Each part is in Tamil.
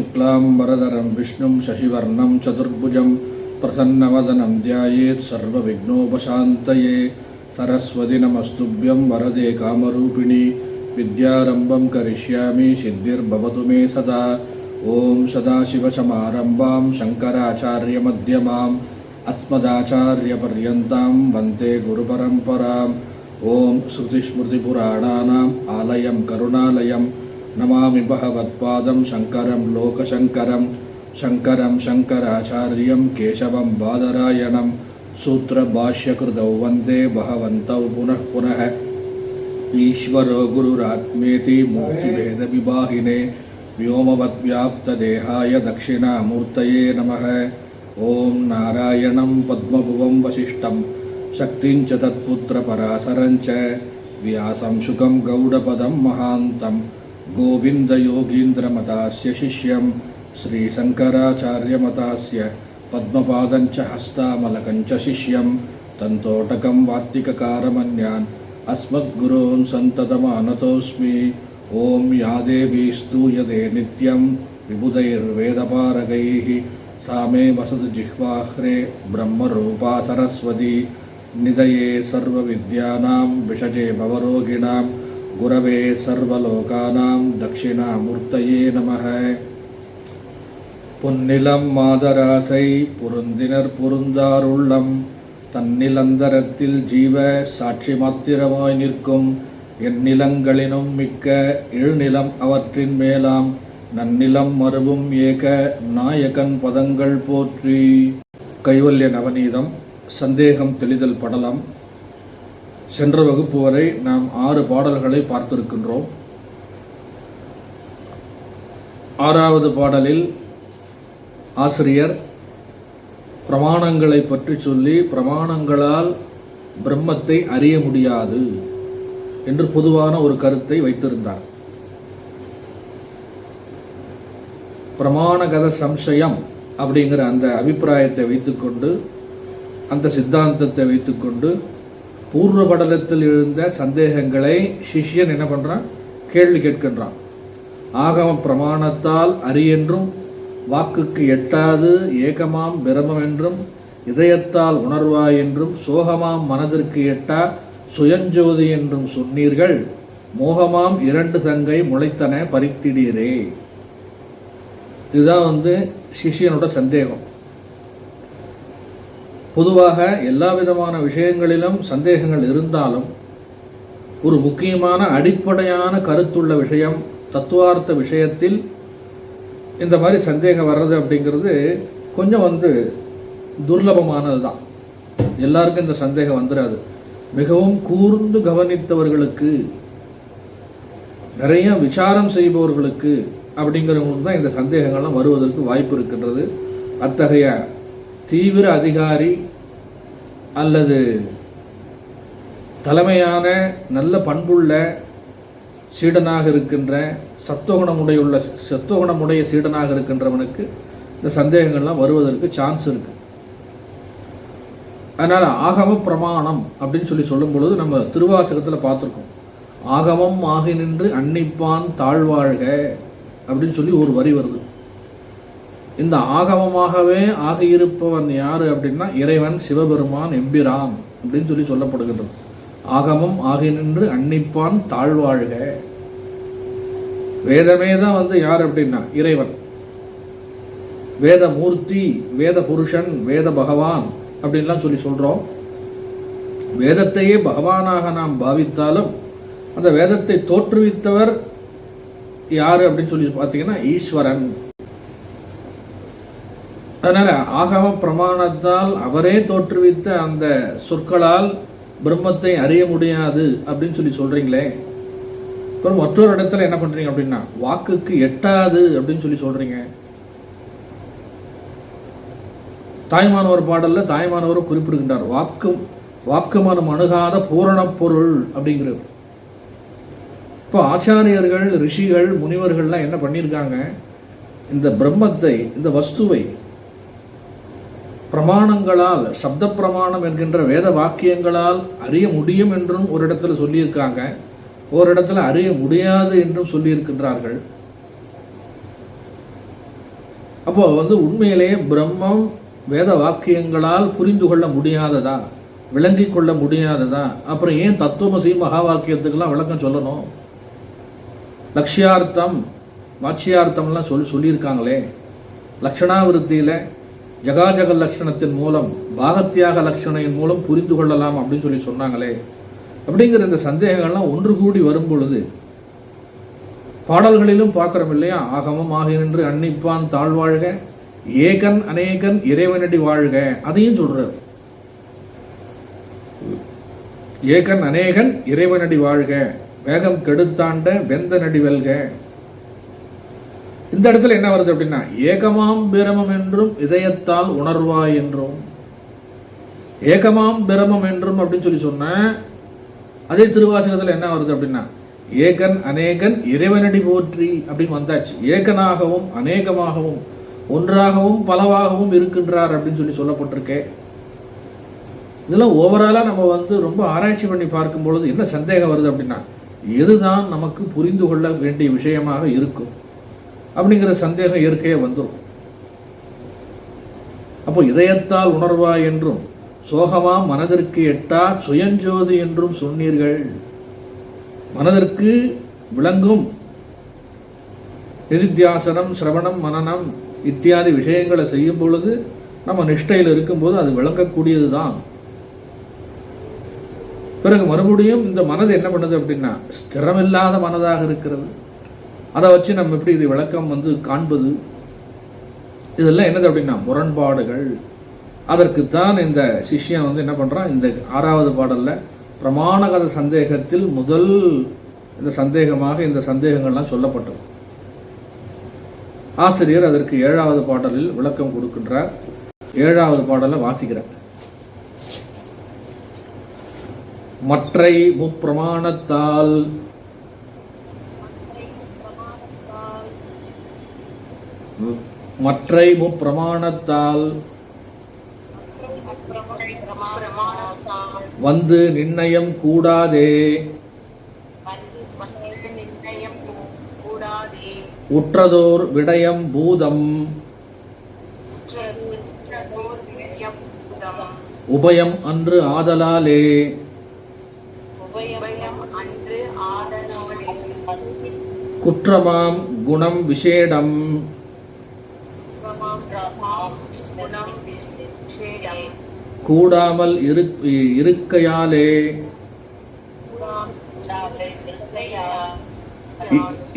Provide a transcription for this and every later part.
शुक्लांबरधरं विष्णुं शशिवर्णं चतुर्भुजं प्रसन्नवदनं ध्यायेत् सर्वविघ्नोपशान्तये। सरस्वती नमस्तुभ्यं वरदे कामरूपिणी विद्यारम्भं करिष्यामि सिद्धिर्भवतु मे सदा। ओं सदाशिवसमारम्भां शङ्कराचार्यमध्यमाम् अस्मदाचार्यपर्यन्तां वन्दे गुरुपरम्पराम्। ओं श्रुतिस्मृतिपुराणानाम् आलयं करुणालयं नमामि भगवत्पादं शङ्करं लोकशङ्करं। शङ्करं शङ्कराचार्यं केशवं बादरायणं सूत्रभाष्यकृतौ वन्दे भगवन्तौ पुनः पुनः। ईश्वरो गुरुरात्मेति मूर्तिभेदविभागिने व्योमवद्व्याप्तदेहाय दक्षिणामूर्तये नमः। ओं नारायणं पद्मभुवं वसिष्ठं शक्तिं च तत्पुत्रपराशरं च व्यासं शुकं गौडपदं महान्तं गोविन्दयोगीन्द्रमतास्य शिष्यं श्रीशङ्कराचार्यमतास्य पद्मपादं च हस्तामलकं च शिष्यं तन्तोटकं वार्तिककारमन्यान् अस्मद्गुरून् सन्ततमानतोऽस्मि। ॐ या देवी स्तूयते नित्यं विबुधैर्वेदपारगैः सा मे वसतु जिह्वाह्रे ब्रह्मरूपा सरस्वती। निधये सर्वविद्यानां विषजे भवरोगिणां गुरवे सर्वलोकानां दक्षिणामूर्तये नमः। பொன்னிலம் மாதராசை பொருந்தினர் பொருந்தாருள்ளம் தன்னிலந்தரத்தில் ஜீவ சாட்சி மாத்திரமாய் நிற்கும் எந்நிலங்களினும் மிக்க இழ்நிலம் அவற்றின் மேலாம் நன்னிலம் மறுவும் ஏக நாயகன் பதங்கள் போற்றி. கைவல்ய நவநீதம் சந்தேகம் தெளிதல் படலம். சென்ற வகுப்பு வரை நாம் 6 பாடல்களை பார்த்திருக்கின்றோம். 6வது பாடலில் ஆசிரியர் பிரமாணங்களை பற்றி சொல்லி பிரமாணங்களால் பிரம்மத்தை அறிய முடியாது என்று பொதுவான ஒரு கருத்தை வைத்திருந்தார். பிரமாணகத சம்சயம் அப்படிங்கிற அந்த அபிப்பிராயத்தை வைத்துக்கொண்டு, அந்த சித்தாந்தத்தை வைத்துக்கொண்டு பூர்வ படலத்தில் எழுந்த சந்தேகங்களை சிஷ்யன் என்ன பண்றான்? கேள்வி கேட்கின்றான். ஆகம பிரமாணத்தால் அறியென்றும் வாக்குக்கு எட்டாது ஏகமாம் பிரமம் என்றும் இதயத்தால் உணர்வாய் என்றும் சோகமாம் மனதிற்கு எட்டா சுயஞ்சோதி என்றும் சொன்னீர்கள். மோகமாம் 2 சங்கை முளைத்தன பறித்திடீரே. இதுதான் சிஷியனோட சந்தேகம். பொதுவாக எல்லா விதமான விஷயங்களிலும் சந்தேகங்கள் இருந்தாலும் ஒரு முக்கியமான அடிப்படையான கருத்துள்ள விஷயம் தத்துவார்த்த விஷயத்தில் இந்த மாதிரி சந்தேகம் வர்றது அப்படிங்கிறது கொஞ்சம் துர்லபமானது தான். எல்லாருக்கும் இந்த சந்தேகம் வந்துடாது. மிகவும் கூர்ந்து கவனித்தவர்களுக்கு, நிறைய விசாரம் செய்பவர்களுக்கு அப்படிங்கிறவங்களுக்கு தான் இந்த சந்தேகங்கள்லாம் வருவதற்கு வாய்ப்பு இருக்கின்றது. அத்தகைய தீவிர அதிகாரி அல்லது தலைமையான நல்ல பண்புள்ள சீடனாக இருக்கின்ற சத்துவகுணமுடைய சீடனாக இருக்கின்றவனுக்கு இந்த சந்தேகங்கள்லாம் வருவதற்கு சான்ஸ் இருக்கு. அதனால ஆகம பிரமாணம் அப்படின்னு சொல்லும் பொழுது நம்ம திருவாசகத்தில் பார்த்துருக்கோம். ஆகமம் ஆகி நின்று அன்னிப்பான் தாழ்வாழ்க அப்படின்னு சொல்லி ஒரு வரி வருது. இந்த ஆகமமாகவே ஆகியிருப்பவன் யாரு அப்படின்னா இறைவன் சிவபெருமான் எம்பிரான் அப்படின்னு சொல்லப்படுகின்றது. ஆகமம் ஆகி நின்று அன்னிப்பான் தாழ்வாழ்க. வேதமே தான் யார் அப்படின்னா இறைவன். வேத மூர்த்தி, வேத புருஷன், வேத பகவான் அப்படின்லாம் சொல்றோம். வேதத்தையே பகவானாக நாம் பாவித்தாலும் அந்த வேதத்தை தோற்றுவித்தவர் யாரு அப்படின்னு பார்த்தீங்கன்னா ஈஸ்வரன். அதனால ஆகம பிரமாணத்தால் அவரே தோற்றுவித்த அந்த சொற்களால் பிரம்மத்தை அறிய முடியாது அப்படின்னு சொல்றீங்களே. அப்புறம் மற்றொரு இடத்துல என்ன பண்றீங்க அப்படின்னா வாக்குக்கு எட்டாது அப்படின்னு சொல்றீங்க. தாய்மானவர் பாடல்ல தாய்மானவர் குறிப்பிடுகின்றார். வாக்குமனம் அணுகாத பூரண பொருள் அப்படிங்கிறது. இப்போ ஆச்சாரியர்கள், ரிஷிகள், முனிவர்கள்லாம் என்ன பண்ணியிருக்காங்க? இந்த பிரம்மத்தை, இந்த வஸ்துவை பிரமாணங்களால், சப்த பிரமாணம் என்கின்ற வேத வாக்கியங்களால் அறிய முடியும் என்றும் ஒரு இடத்துல சொல்லியிருக்காங்க. ஒரு இடத்துல அறிய முடியாது என்றும் சொல்லியிருக்கின்றார்கள். அப்போ உண்மையிலேயே பிரம்மம் வேத வாக்கியங்களால் புரிந்து கொள்ள முடியாததா, விளங்கி கொள்ள முடியாததா? அப்புறம் ஏன் தத்துவமசி மகா வாக்கியத்துக்கெல்லாம் விளக்கம் சொல்லணும்? லட்சியார்த்தம் வாட்சியார்த்தம்லாம் சொல்லியிருக்காங்களே. லக்ஷணாவிருத்தியில் ஜகாஜக லட்சணத்தின் மூலம் பாகத்தியாக லட்சணையின் மூலம் புரிந்து கொள்ளலாம் அப்படின்னு சொன்னாங்களே. அப்படிங்கிற இந்த சந்தேகங்கள்லாம் ஒன்று கூடி வரும் பொழுது பாடல்களிலும் பார்க்கிறோம் இல்லையா? ஆகமம் ஆகினின்று அன்னிப்பான் தாழ்வாழ்க, ஏகன் அநேகன் இறைவனடி வாழ்க. அதையும் சொல்றார். ஏகன் அநேகன் இறைவனடி வாழ்க, வேகம் கெடுத்தாண்ட வெந்த நடி வெல்க. இந்த இடத்துல என்ன வருது அப்படின்னா, ஏகமாம் பிரமம் என்றும் இதயத்தால் உணர்வாய் என்றும். ஏகமாம் பிரமம் என்றும் அப்படின்னு சொன்ன அதே திருவாசகத்தில் என்ன வருது அப்படின்னா, ஏகன் அநேகன் இறைவனடி போற்றி அப்படின்னு வந்தாச்சு. ஏகனாகவும் அநேகமாகவும் ஒன்றாகவும் பலவாகவும் இருக்கின்றார் அப்படின்னு சொல்லப்பட்டிருக்கே. இதெல்லாம் ஓவராலா நம்ம ரொம்ப ஆராய்ச்சி பண்ணி பார்க்கும் பொழுது என்ன சந்தேகம் வருது அப்படின்னா, எதுதான் நமக்கு புரிந்து கொள்ள வேண்டிய விஷயமாக இருக்கும் அப்படிங்கிற சந்தேகம் இயற்கையே வந்துடும். அப்போ இதயத்தால் உணர்வா என்றும் சோகமா மனதிற்கு எட்டா சுயஞ்சோதி என்றும் சொன்னீர்கள். மனதிற்கு விளங்கும் நிதித்தியாசனம், சிரவணம், மனனம் இத்தியாதி விஷயங்களை செய்யும் பொழுது நம்ம நிஷ்டையில் இருக்கும்போது அது விளங்கக்கூடியதுதான். பிறகு மறுபடியும் இந்த மனது என்ன பண்ணுது அப்படின்னா, ஸ்திரமில்லாத மனதாக இருக்கிறது. அதை வச்சு நம்ம எப்படி இது விளக்கம் காண்பது? இதெல்லாம் என்னது அப்படின்னா முரண்பாடுகள். அதற்குத்தான் இந்த சிஷ்யன் என்ன பண்றான், இந்த 6வது பாடல்ல பிரமாணகத சந்தேகத்தில் முதல் இந்த சந்தேகமாக இந்த சந்தேகங்கள்லாம் சொல்லப்பட்டது. ஆசிரியர் அதற்கு 7வது பாடலில் விளக்கம் கொடுக்கின்றார். 7வது பாடலை வாசிக்கிறார். மற்றை முப்பிரமாணத்தால் மற்றை முப்பிரமாணத்தால் வந்து நிர்ணயம் கூடாதே, உற்றதோர் விடயம் பூதம் உபயம் அன்று ஆதலாலே. குற்றமாம் குணம் விசேடம் கூடாமல் இருக்கையாலே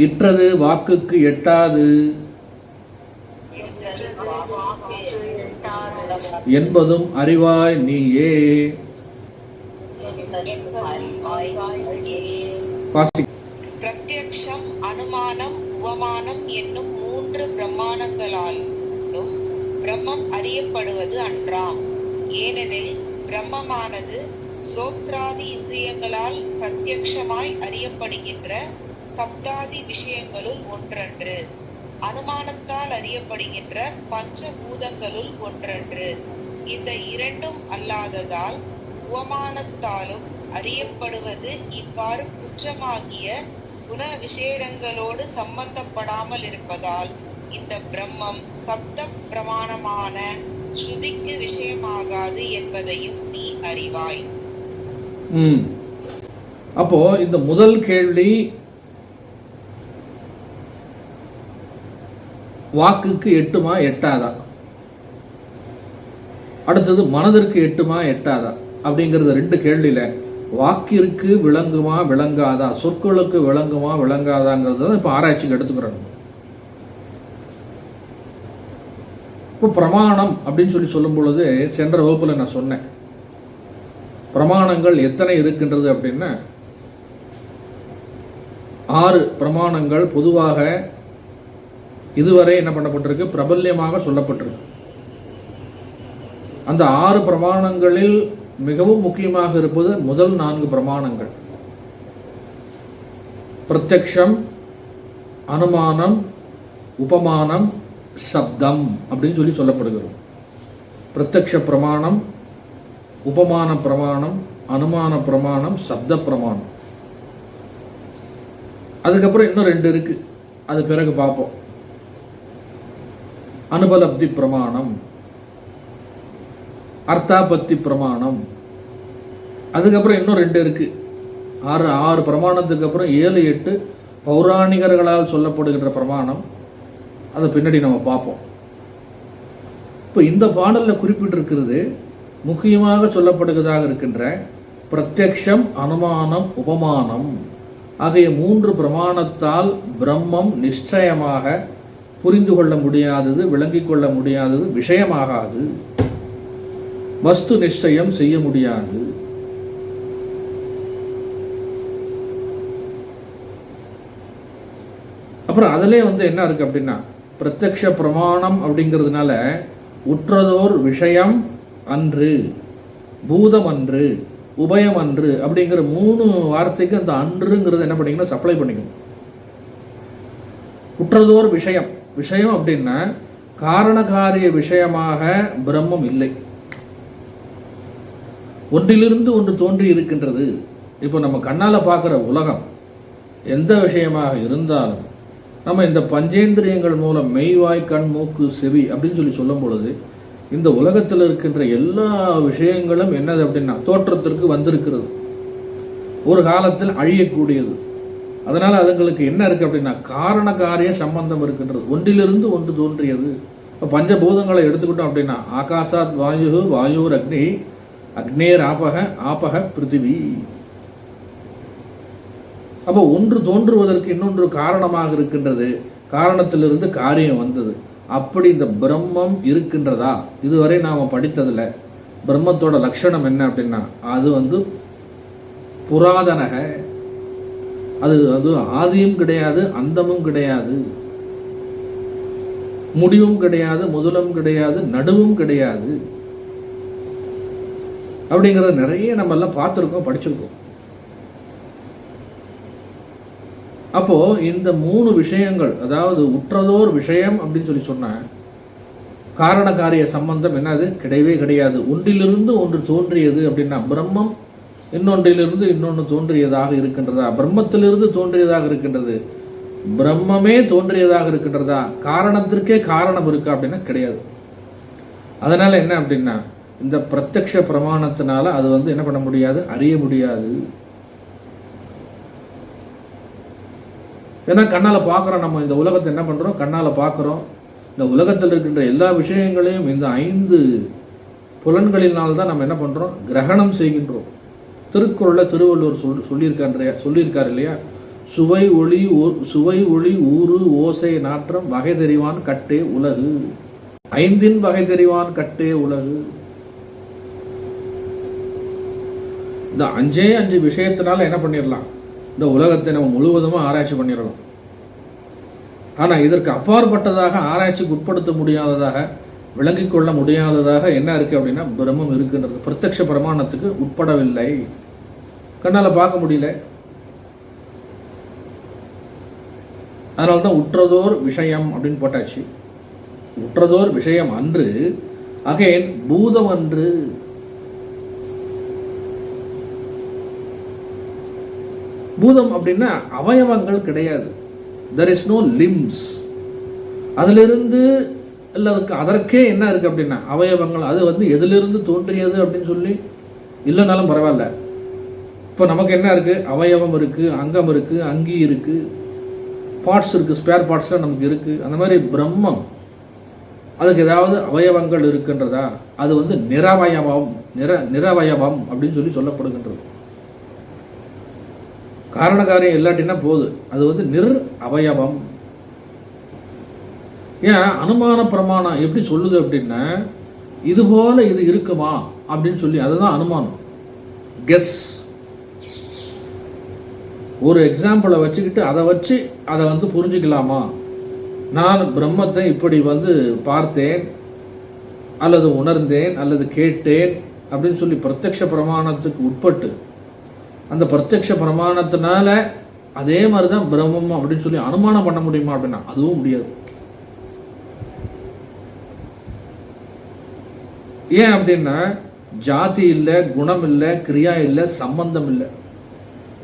இற்றது வாக்குக்கு எட்டாது என்பதும் அறிவாய் நீயே. பிரத்யக்ஷம், அனுமானம், உவமானம் என்னும் 3 பிரமாணங்களாலும் பிரம்மம் அறியப்படுவது அன்றாம். ஏனெனில் பிரம்மமானது ஸ்ரோத்ராதி இந்திரியங்களால் பிரத்யக்ஷமாய் அறியப்படுகின்ற சப்தாதி விஷயங்களுள் ஒன்றன்று, அனுமானத்தால் அறியப்படுகின்ற பஞ்சபூதங்களுள் ஒன்றன்று. இந்த 2ம் அல்லாததால் உவமானத்தாலும் அறியப்படுவது இவ்வாறு குற்றமாகிய குண விசேடங்களோடு சம்பந்தப்படாமல் இருப்பதால் இந்த பிரம்மம் சப்த பிரமாணமான ஸ்ருதிக்கு விஷயமாகாது என்பதையும் நீ அறிவாய். அப்போ இந்த முதல் கேள்வி வாக்குக்கு எட்டுமா எட்டாதா, அடுத்தது மனதிற்கு எட்டுமா எட்டாதா அப்படிங்கிறது 2 கேள்வியில வாக்கிற்கு விளங்குமா விளங்காதா, சொற்களுக்கு விளங்குமா விளங்காதாங்கிறது இப்ப ஆராய்ச்சிக்கு எடுத்துக்கிறோம். இப்போ பிரமாணம் அப்படின்னு சொல்லும் பொழுது சென்ற வகுப்புல நான் சொன்னேன், பிரமாணங்கள் எத்தனை இருக்கின்றது அப்படின்னா 6 பிரமாணங்கள் பொதுவாக இதுவரை என்ன பண்ணப்பட்டிருக்கு, பிரபல்யமாக சொல்லப்பட்டிருக்கு. அந்த 6 பிரமாணங்களில் மிகவும் முக்கியமாக இருப்பது முதல் 4 பிரமாணங்கள். பிரத்யக்ஷம், அனுமானம், உபமானம், சப்தம் அப்படின்னு சொல்லப்படுகிறது. பிரத்யக்ஷ பிரமாணம், உபமான பிரமாணம், அனுமான பிரமாணம், சப்த பிரமாணம். அதுக்கப்புறம் இன்னும் 2 இருக்கு, அது பிறகு பார்ப்போம். அனுபலப்தி பிரமாணம், அர்த்தாபத்தி பிரமாணம். அதுக்கப்புறம் இன்னும் 2 இருக்கு. 6 பிரமாணத்துக்கு அப்புறம் 7, 8 பௌராணிகர்களால் சொல்லப்படுகின்ற பிரமாணம். அதை பின்னாடி நம்ம பார்ப்போம். இப்போ இந்த பாடலில் குறிப்பிட்டிருக்கிறது முக்கியமாக சொல்லப்படுவதாக இருக்கின்ற பிரத்யக்ஷம், அனுமானம், உபமானம் ஆகிய 3 பிரமாணத்தால் பிரம்மம் நிச்சயமாக புரிந்து கொள்ள முடியாதது, விளங்கிக் கொள்ள முடியாதது, விஷயமாகாது, வஸ்து நிச்சயம் செய்ய முடியாது. அப்புறம் அதிலே என்ன இருக்கு அப்படின்னா, பிரத்யக்ஷ பிரமாணம் அப்படிங்கிறதுனால உற்றதோர் விஷயம் அன்று, பூதம் அன்று, உபயம் அன்று அப்படிங்கிற 3 வார்த்தைக்கு அந்த அன்றுங்கிறது என்ன பண்ணிக்கணும், சப்ளை பண்ணிக்கணும். உற்றதோர் விஷயம், விஷயம் அப்படின்னா காரணகாரிய விஷயமாக பிரம்மம் இல்லை, ஒன்றிலிருந்து ஒன்று தோன்றி இருக்கின்றது. இப்போ நம்ம கண்ணால பார்க்குற உலகம் எந்த விஷயமாக இருந்தாலும் நம்ம இந்த பஞ்சேந்திரியங்கள் மூலம் மெய்வாய், கண், மூக்கு, செவி அப்படின்னு சொல்லும் பொழுது இந்த உலகத்தில் இருக்கின்ற எல்லா விஷயங்களும் என்னது அப்படின்னா தோற்றத்திற்கு வந்திருக்கிறது, ஒரு காலத்தில் அழியக்கூடியது. அதனால அதுங்களுக்கு என்ன இருக்கு அப்படின்னா காரணகாரிய சம்பந்தம் இருக்கின்றது, ஒன்றிலிருந்து ஒன்று தோன்றியது. இப்போ பஞ்சபூதங்களை எடுத்துக்கிட்டோம் அப்படின்னா ஆகாசாத் வாயு, வாயுர் அக்னி, அக்னேர் ஆபக, ஆபக பிருத்திவி. அப்போ ஒன்று தோன்றுவதற்கு இன்னொன்று காரணமாக இருக்கின்றது, காரணத்திலிருந்து காரியம் வந்தது. அப்படி இந்த பிரம்மம் இருக்கின்றதா? இதுவரை நாம் படித்ததில்ல. பிரம்மத்தோட லட்சணம் என்ன அப்படின்னா அது புராதனக, அது ஆதியும் கிடையாது, அந்தமும் கிடையாது, முடிவும் கிடையாது, முதலும் கிடையாது, நடுவும் கிடையாது. அப்படிங்கிறத நிறைய நம்ம எல்லாம் பார்த்துருக்கோம், படிச்சிருக்கோம். அப்போ இந்த 3 விஷயங்கள், அதாவது உற்றதோர் விஷயம் அப்படின்னு சொன்ன காரணகாரிய சம்பந்தம் என்னது, கிடையவே கிடையாது. ஒன்றிலிருந்து ஒன்று தோன்றியது அப்படின்னா பிரம்மம் இன்னொன்றிலிருந்து இன்னொன்று தோன்றியதாக இருக்கின்றதா? பிரம்மத்திலிருந்து தோன்றியதாக இருக்கின்றது. பிரம்மமே தோன்றியதாக இருக்கின்றதா? காரணத்திற்கே காரணம் இருக்கா அப்படின்னா கிடையாது. அதனால என்ன அப்படின்னா இந்த பிரத்யக்ஷ பிரமாணத்தினால அது என்ன பண்ண முடியாது, அறிய முடியாது. ஏன்னா கண்ணால பார்க்குறோம், நம்ம இந்த உலகத்தை என்ன பண்றோம், கண்ணால பார்க்குறோம். இந்த உலகத்தில் இருக்கின்ற எல்லா விஷயங்களையும் இந்த 5 புலன்களினால்தான் நம்ம என்ன பண்றோம், கிரகணம் செய்கின்றோம். திருக்குறள்ல திருவள்ளுவர் சொல்லியிருக்காரு இல்லையா, சுவை ஒளி ஊறு ஓசை நாற்றம் வகை தெரிவான் கட்டே உலகு, 5 வகை தெரிவான் கட்டே உலகு. இந்த 5 விஷயத்தினால என்ன பண்ணிடலாம், இந்த உலகத்தை நம்ம முழுவதுமா ஆராய்ச்சி பண்ணிடலாம். ஆனா இதற்கு அப்பாற்பட்டதாக, ஆராய்ச்சிக்கு உட்படுத்த முடியாததாக, விளங்கிக் கொள்ள முடியாததாக என்ன இருக்கு அப்படின்னா பிரம்மம் இருக்கின்றது. பிரத்யக்ஷ பிரமாணத்துக்கு உட்படவில்லை, கண்ணால பார்க்க முடியல. அதனால்தான் உற்றதோர் விஷயம் அப்படின்னு போட்டாச்சு. உற்றதோர் விஷயம் அன்று, அகைன் பூதம் அன்று. பூதம் அப்படின்னா அவயவங்கள் கிடையாது, there is no limbs. அதிலிருந்து இல்லை, அதற்கே என்ன இருக்கு அப்படின்னா அவயவங்கள். அது எதிலிருந்து தோன்றியது அப்படின்னு சொல்லி இல்லைனாலும் பரவாயில்ல. இப்போ நமக்கு என்ன இருக்கு, அவயவம் இருக்கு, அங்கம் இருக்கு, அங்கி இருக்கு, பார்ட்ஸ் இருக்கு, ஸ்பேர் பார்ட்ஸ்லாம் நமக்கு இருக்கு. அந்த மாதிரி பிரம்மம் அதுக்கு ஏதாவது அவயவங்கள் இருக்கின்றதா? அது நிரவயவம் அப்படின்னு சொல்லப்படுகின்றது. காரணகாரியம் இல்லாட்டினா போது, அது நிர் அவயவம். ஏன் அனுமான பிரமாணம் எப்படி சொல்லுது அப்படின்னா இது போல இது இருக்குமா அப்படின்னு சொல்லி, அதுதான் அனுமானம், கெஸ். ஒரு எக்ஸாம்பிளை வச்சுக்கிட்டு அதை வச்சு அதை புரிஞ்சுக்கலாமா, நான் பிரம்மத்தை இப்படி பார்த்தேன் அல்லது உணர்ந்தேன் அல்லது கேட்டேன் அப்படின்னு சொல்லி பிரத்யக்ஷ பிரமாணத்துக்கு உட்பட்டு அந்த பிரத்யக்ஷ பிரமாணத்தினால அதே மாதிரிதான் பிரம்மம் அப்படின்னு சொல்லி அனுமானம் பண்ண முடியுமா அப்படின்னா அதுவும் முடியாது. ஏன் அப்படின்னா ஜாதி இல்லை, குணம் இல்லை, கிரியா இல்லை, சம்பந்தம் இல்லை.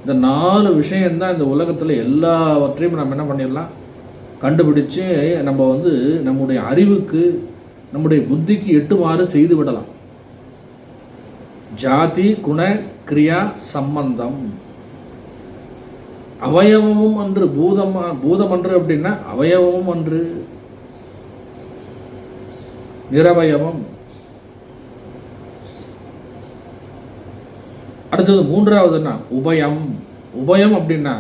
இந்த 4 விஷயம்தான் இந்த உலகத்துல எல்லாவற்றையும் நம்ம என்ன பண்ணிடலாம், கண்டுபிடிச்சு நம்ம வந்து நம்முடைய அறிவுக்கு நம்முடைய புத்திக்கு எட்டுமாறு செய்து விடலாம். ஜாதி குண கிரியா சம்பந்தம். அவயவமும் அன்று பூதம் அன்று அப்படின்னா அவயவமும் அன்று நிரவயவம். அடுத்தது மூன்றாவதுன்னா உபயம். உபயம் அப்படின்னா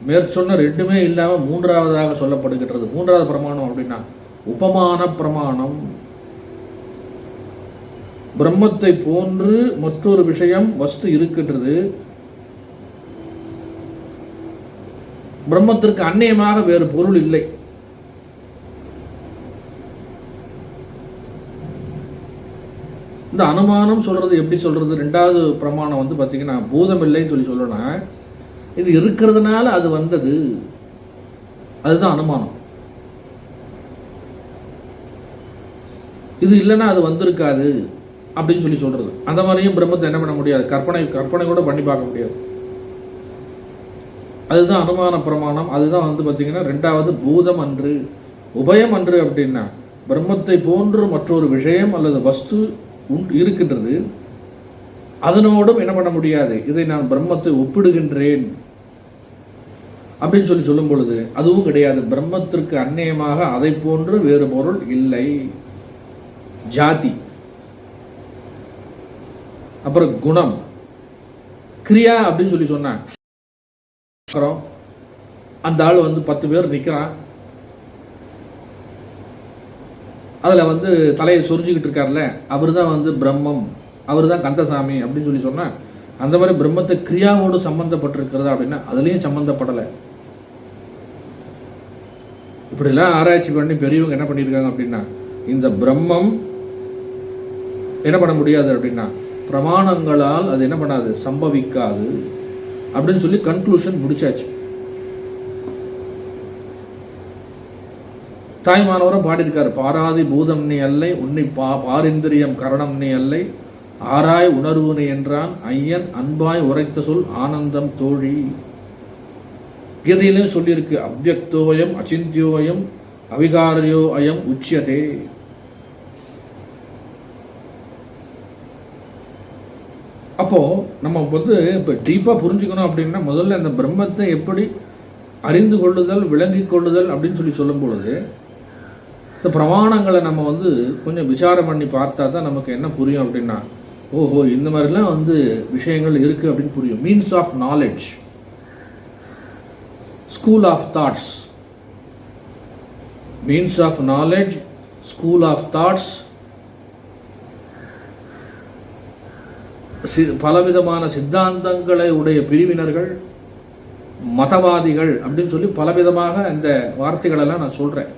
மேற்சொன்ன ரெண்டுமே இல்லாம மூன்றாவதாக சொல்லப்படுகின்றது. மூன்றாவது பிரமாணம் அப்படின்னா உபமான பிரமாணம். பிரம்மத்தை போன்று மற்றொரு விஷயம் வஸ்து இருக்கின்றது, பிரம்மத்திற்கு அந்நியமாக வேறு பொருள் இல்லை. இந்த அனுமானம் சொல்றது எப்படி சொல்றது? ரெண்டாவது பிரமாணம் வந்து பாத்தீங்கன்னா பூதம் இல்லைன்னு சொல்லி சொல்லணும். இது இருக்கிறதுனால அது வந்தது, அதுதான் அனுமானம். இது இல்லைன்னா அது வந்திருக்காது அப்படின்னு சொல்லி சொல்றது. அந்த மாதிரியும் பிரம்மத்தை என்ன பண்ண முடியாது, கற்பனை கூட பண்ணி பார்க்க முடியாது. அதுதான் அனுமான பிரமாணம். அதுதான் வந்து பாத்தீங்கன்னா ரெண்டாவது பூதம் அன்று. உபயம் அன்று அப்படின்னா பிரம்மத்தை போன்று மற்றொரு விஷயம் அல்லது வஸ்து இருக்கின்றது, அதனோடும் என்ன பண்ண முடியாது, இதை நான் பிரம்மத்தை ஒப்பிடுகின்றேன் அப்படின்னு சொல்லி சொல்லும் பொழுது அதுவும் கிடையாது. பிரம்மத்திற்கு அந்நியமாக அதை போன்று வேறு பொருள் இல்லை. ஜாதி, அப்புறம் குணம், கிரியா அப்படின்னு சொல்லி சொன்ன அந்த ஆள் வந்து 10 பேர் நிக்கிறான், அதுல வந்து தலையை சொரிஞ்சுக்கிட்டு இருக்காருல்ல, அவர் தான் வந்து பிரம்மம், அவர் தான் கந்தசாமி அப்படின்னு சொல்லி சொன்னா, அந்த மாதிரி பிரம்மத்தை கிரியாவோடு சம்பந்தப்பட்டிருக்கிறதா அப்படின்னா அதுலயும் சம்பந்தப்படலை. இப்படிலாம் ஆராய்ச்சி பண்ணி பெரியவங்க என்ன பண்ணியிருக்காங்க அப்படின்னா, இந்த பிரம்மம் என்ன பண்ண முடியாது அப்படின்னா பிரமாணங்களால் அது என்ன பண்ணாது, சம்பவிக்காது அப்படின்னு சொல்லி கன்க்ளூஷன் முடிச்சாச்சு. தாய்மானவரும் பாடியிருக்காரு, பாராதி பூதம் நீ அல்லை உன்னை பாரிந்திரியம் கரணம் நீ அல்லை ஆராய் உணர்வு நீ என்றான் ஐயன் அன்பாய் உரைத்த சொல் ஆனந்தம் தோழி. கீதையிலும் சொல்லியிருக்கு, அவ்யக்தோயம் அச்சிந்தியோயம் அவிகாரியோ அயம் உச்சியதே. அப்போ நம்ம வந்து இப்ப டீப்பா புரிஞ்சுக்கணும் அப்படின்னா முதல்ல இந்த பிரம்மத்தை எப்படி அறிந்து கொள்ளுதல் விளங்கி கொள்ளுதல் அப்படின்னு சொல்லி சொல்லும் பொழுது இந்த பிரமாணங்களை நம்ம வந்து கொஞ்சம் விசாரம் பண்ணி பார்த்தா தான் நமக்கு என்ன புரியும் அப்படின்னா, ஓஹோ இந்த மாதிரிலாம் வந்து விஷயங்கள் இருக்கு அப்படின்னு புரியும். Means of knowledge, school of thoughts, means of knowledge, school of thoughts, பலவிதமான சித்தாந்தங்களை உடைய பிரிவினர்கள், மதவாதிகள் அப்படின்னு சொல்லி பலவிதமாக இந்த வார்த்தைகள் எல்லாம் நான் சொல்றேன்.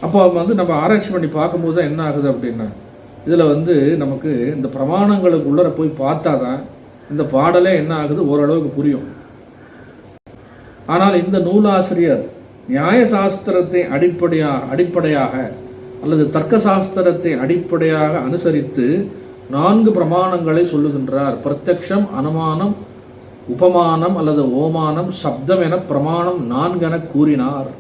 அப்போ வந்து நம்ம ஆராய்ச்சி பண்ணி பார்க்கும்போது தான் என்ன ஆகுது அப்படின்னா, இதுல வந்து நமக்கு இந்த பிரமாணங்களுக்குள்ள போய் பார்த்தாதான் இந்த பாடலே என்ன ஆகுது ஓரளவுக்கு புரியும். ஆனால் இந்த நூலாசிரியர் நியாய சாஸ்திரத்தை அடிப்படையாக அல்லது தர்க்க சாஸ்திரத்தை அடிப்படையாக அனுசரித்து 4 பிரமாணங்களை சொல்லுகின்றார். பிரத்யக்ஷம், அனுமானம், உபமானம் அல்லது ஓமானம், சப்தம் என பிரமாணம் 4 என கூறினார்.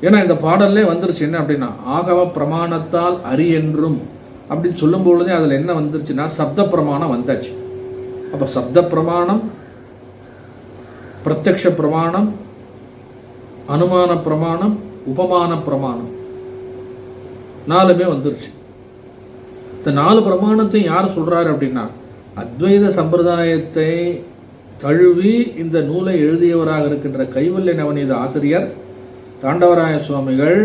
ஏன்னா இந்த பாடல்லே வந்துருச்சு என்ன அப்படின்னா, ஆகம பிரமாணத்தால் அறி என்றும் அப்படின்னு சொல்லும் பொழுதே அதுல என்ன வந்துருச்சுன்னா சப்த பிரமாணம் வந்தாச்சு. அப்ப சப்த பிரமாணம், பிரத்யக்ஷ பிரமாணம், அனுமான பிரமாணம், உபமான பிரமாணம் 4மே வந்துருச்சு. இந்த 4 பிரமாணத்தை யார் சொல்றாரு அப்படின்னா, அத்வைத சம்பிரதாயத்தை தழுவி இந்த நூலை எழுதியவராக இருக்கின்ற கைவல்ய நவநீத ஆசிரியர் தாண்டவராய சுவாமிகள்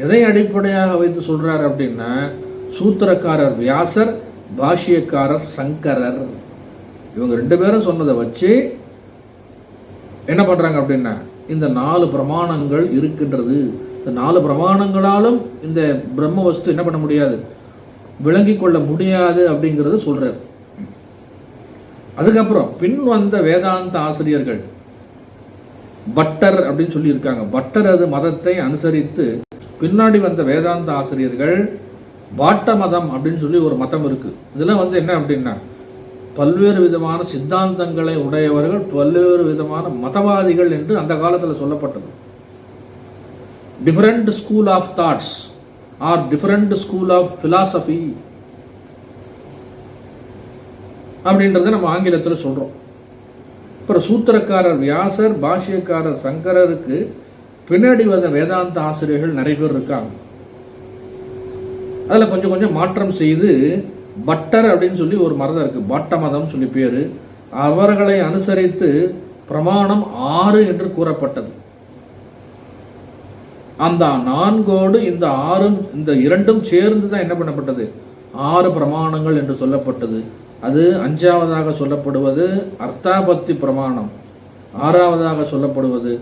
எதை அடிப்படையாக வைத்து சொல்றார் அப்படின்னா, சூத்திரக்காரர் வியாசர், பாஷ்யக்காரர் சங்கரர், இவங்க 2 பேரும் சொன்னதை வச்சு என்ன பண்றாங்க அப்படின்னா இந்த 4 பிரமாணங்கள் இருக்கின்றது. இந்த 4 பிரமாணங்களாலும் இந்த பிரம்ம வஸ்து என்ன பண்ண முடியாது, விளங்கி கொள்ள முடியாது அப்படிங்கிறது சொல்றார். அதுக்கப்புறம் பின் வந்த வேதாந்த ஆசிரியர்கள் பட்டர் அப்படின்னு சொல்லி இருக்காங்க. பட்டர் அது மதத்தை அனுசரித்து பின்னாடி வந்த வேதாந்த ஆசிரியர்கள் பாட்ட மதம் அப்படின்னு சொல்லி ஒரு மதம் இருக்கு. இதுல வந்து என்ன அப்படின்னா பல்வேறு விதமான சித்தாந்தங்களை உடையவர்கள், பல்வேறு விதமான மதவாதிகள் என்று அந்த காலத்தில் சொல்லப்பட்டது. Different school of thoughts or different school of philosophy அப்படின்றத நம்ம ஆங்கிலத்தில் சொல்றோம். அப்புறம் சூத்திரக்காரர் வியாசர், பாஷ்யக்காரர் சங்கரருக்கு பின்னாடி வந்த வேதாந்த ஆசிரியர்கள் நிறைய பேர் இருக்காங்க. அதில் கொஞ்சம் கொஞ்சம் மாற்றம் செய்து பட்டர் அப்படின்னு சொல்லி ஒரு மதம் இருக்கு, பட்ட மதம் சொல்லி பேரு. அவர்களை அனுசரித்து பிரமாணம் 6 என்று கூறப்பட்டது. அந்த 4ஓடு இந்த 6, இந்த 2ம் சேர்ந்து தான் என்ன பண்ணப்பட்டது, 6 பிரமாணங்கள் என்று சொல்லப்பட்டது. அது 5ஆவதாக சொல்லப்படுவது அர்த்தாபத்தி பிரமாணம், 6ஆவதாக சொல்லப்படுவது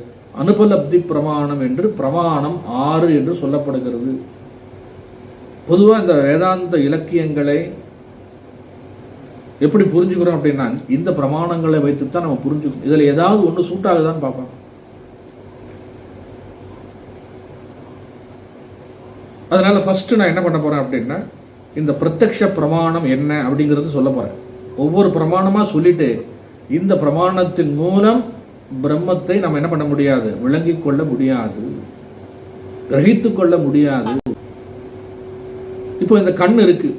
அனுபலப்தி பிரமாணம் என்று பிரமாணம் 6 என்று சொல்லப்படுகிறது. பொதுவாக இந்த வேதாந்த இலக்கியங்களை எப்படி புரிஞ்சுக்கிறோம் அப்படின்னா, இந்த பிரமாணங்களை வைத்துத்தான் நம்ம புரிஞ்சுக்கணும். இதுல ஏதாவது ஒன்று சூட் ஆகுதான்னு பார்ப்போம். அதனால ஃபர்ஸ்ட் நான் என்ன பண்ண போறேன் அப்படின்னா, இந்த பிரத்யக்ஷ பிரமாணம் என்ன அப்படிங்கிறது சொல்ல போறேன். ஒவ்வொரு பிரமாணமா சொல்லிட்டு, இந்த பிரமாணத்தின் மூலம் பிரம்மத்தை நம்ம என்ன பண்ண முடியாது, விளங்கிக் கொள்ள முடியாது, கிரகித்துக் கொள்ள முடியாது. இப்போ இந்த கண்ணு இருக்கு.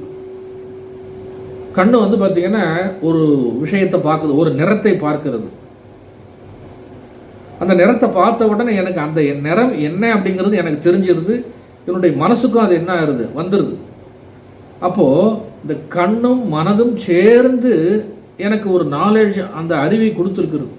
கண்ணு வந்து பாத்தீங்கன்னா ஒரு விஷயத்தை பார்க்குது, ஒரு நிறத்தை பார்க்கிறது. அந்த நிறத்தை பார்த்த உடனே எனக்கு அந்த நிறம் என்ன அப்படிங்கிறது எனக்கு தெரிஞ்சிருது. என்னுடைய மனசுக்கும் அது என்ன ஆகுது, வந்துருது. அப்போ இந்த கண்ணும் மனதும் சேர்ந்து எனக்கு ஒரு நாலேஜ், அந்த அறிவை கொடுத்துருக்குறது.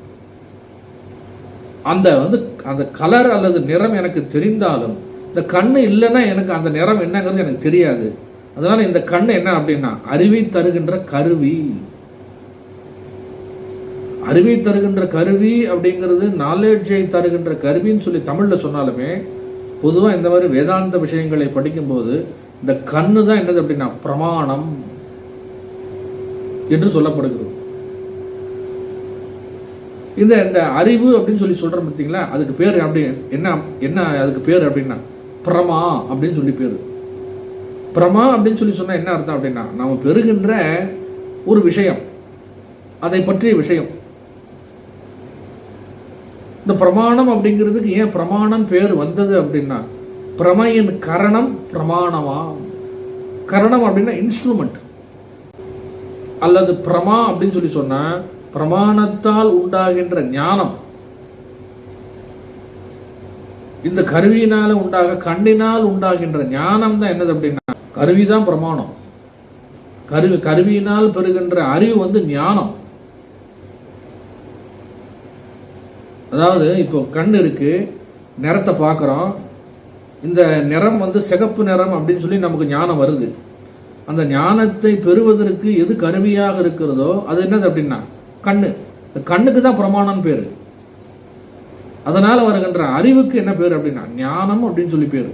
அந்த கலர் அல்லது நிறம் எனக்கு தெரிந்தாலும் இந்த கண்ணு இல்லைன்னா எனக்கு அந்த நிறம் என்னங்கிறது எனக்கு தெரியாது. அதனால இந்த கண்ணு என்ன அப்படின்னா அறிவை தருகின்ற கருவி. அறிவை தருகின்ற கருவி அப்படிங்கிறது நாலேஜை தருகின்ற கருவின்னு சொல்லி தமிழ்ல சொன்னாலுமே, பொதுவாக இந்த மாதிரி வேதாந்த விஷயங்களை படிக்கும்போது இந்த கண்ணு தான் என்னது அப்படின்னா பிரமாணம் என்று சொல்லப்படுகிறது. இந்த அறிவு அப்படின்னு சொல்லி சொல்றோம் பார்த்தீங்களா, அதுக்கு பேர் அப்படி என்ன அதுக்கு பேர் அப்படின்னா பிரமா அப்படின்னு சொல்லி பேரு. பிரமா அப்படின்னு சொல்லி சொன்னா என்ன அர்த்தம் அப்படின்னா, நாம பெறுகின்ற ஒரு விஷயம், அதை பற்றிய விஷயம். இந்த பிரமாணம் அப்படிங்கிறதுக்கு ஏன் பிரமாணம் பேர் வந்தது அப்படின்னா, பிரமையின் கரணம் பிரமாணமா. கரணம் அப்படின்னா இன்ஸ்ட்ருமெண்ட். அல்லது பிரமா அப்படின்னு சொல்லி சொன்னா பிரமாணத்தால் உண்டாகின்ற ஞானம். இந்த கருவியினால கண்ணினால் உண்டாகின்ற ஞானம் தான் என்னது அப்படின்னா கருவிதான் பிரமாணம். கருவியினால் பெறுகின்ற அறிவு வந்து ஞானம். அதாவது இப்போ கண் இருக்கு, நிறத்தை பார்க்குறோம். இந்த நிறம் வந்து சிகப்பு நிறம் அப்படின்னு சொல்லி நமக்கு ஞானம் வருது. அந்த ஞானத்தை பெறுவதற்கு எது கருவியாக இருக்கிறதோ அது என்னது அப்படின்னா கண்ணு. இந்த கண்ணுக்கு தான் பிரமாணம் பேரு. அதனால வருகின்ற அறிவுக்கு என்ன பேரு அப்படின்னா ஞானம் அப்படின்னு சொல்லி பேரு.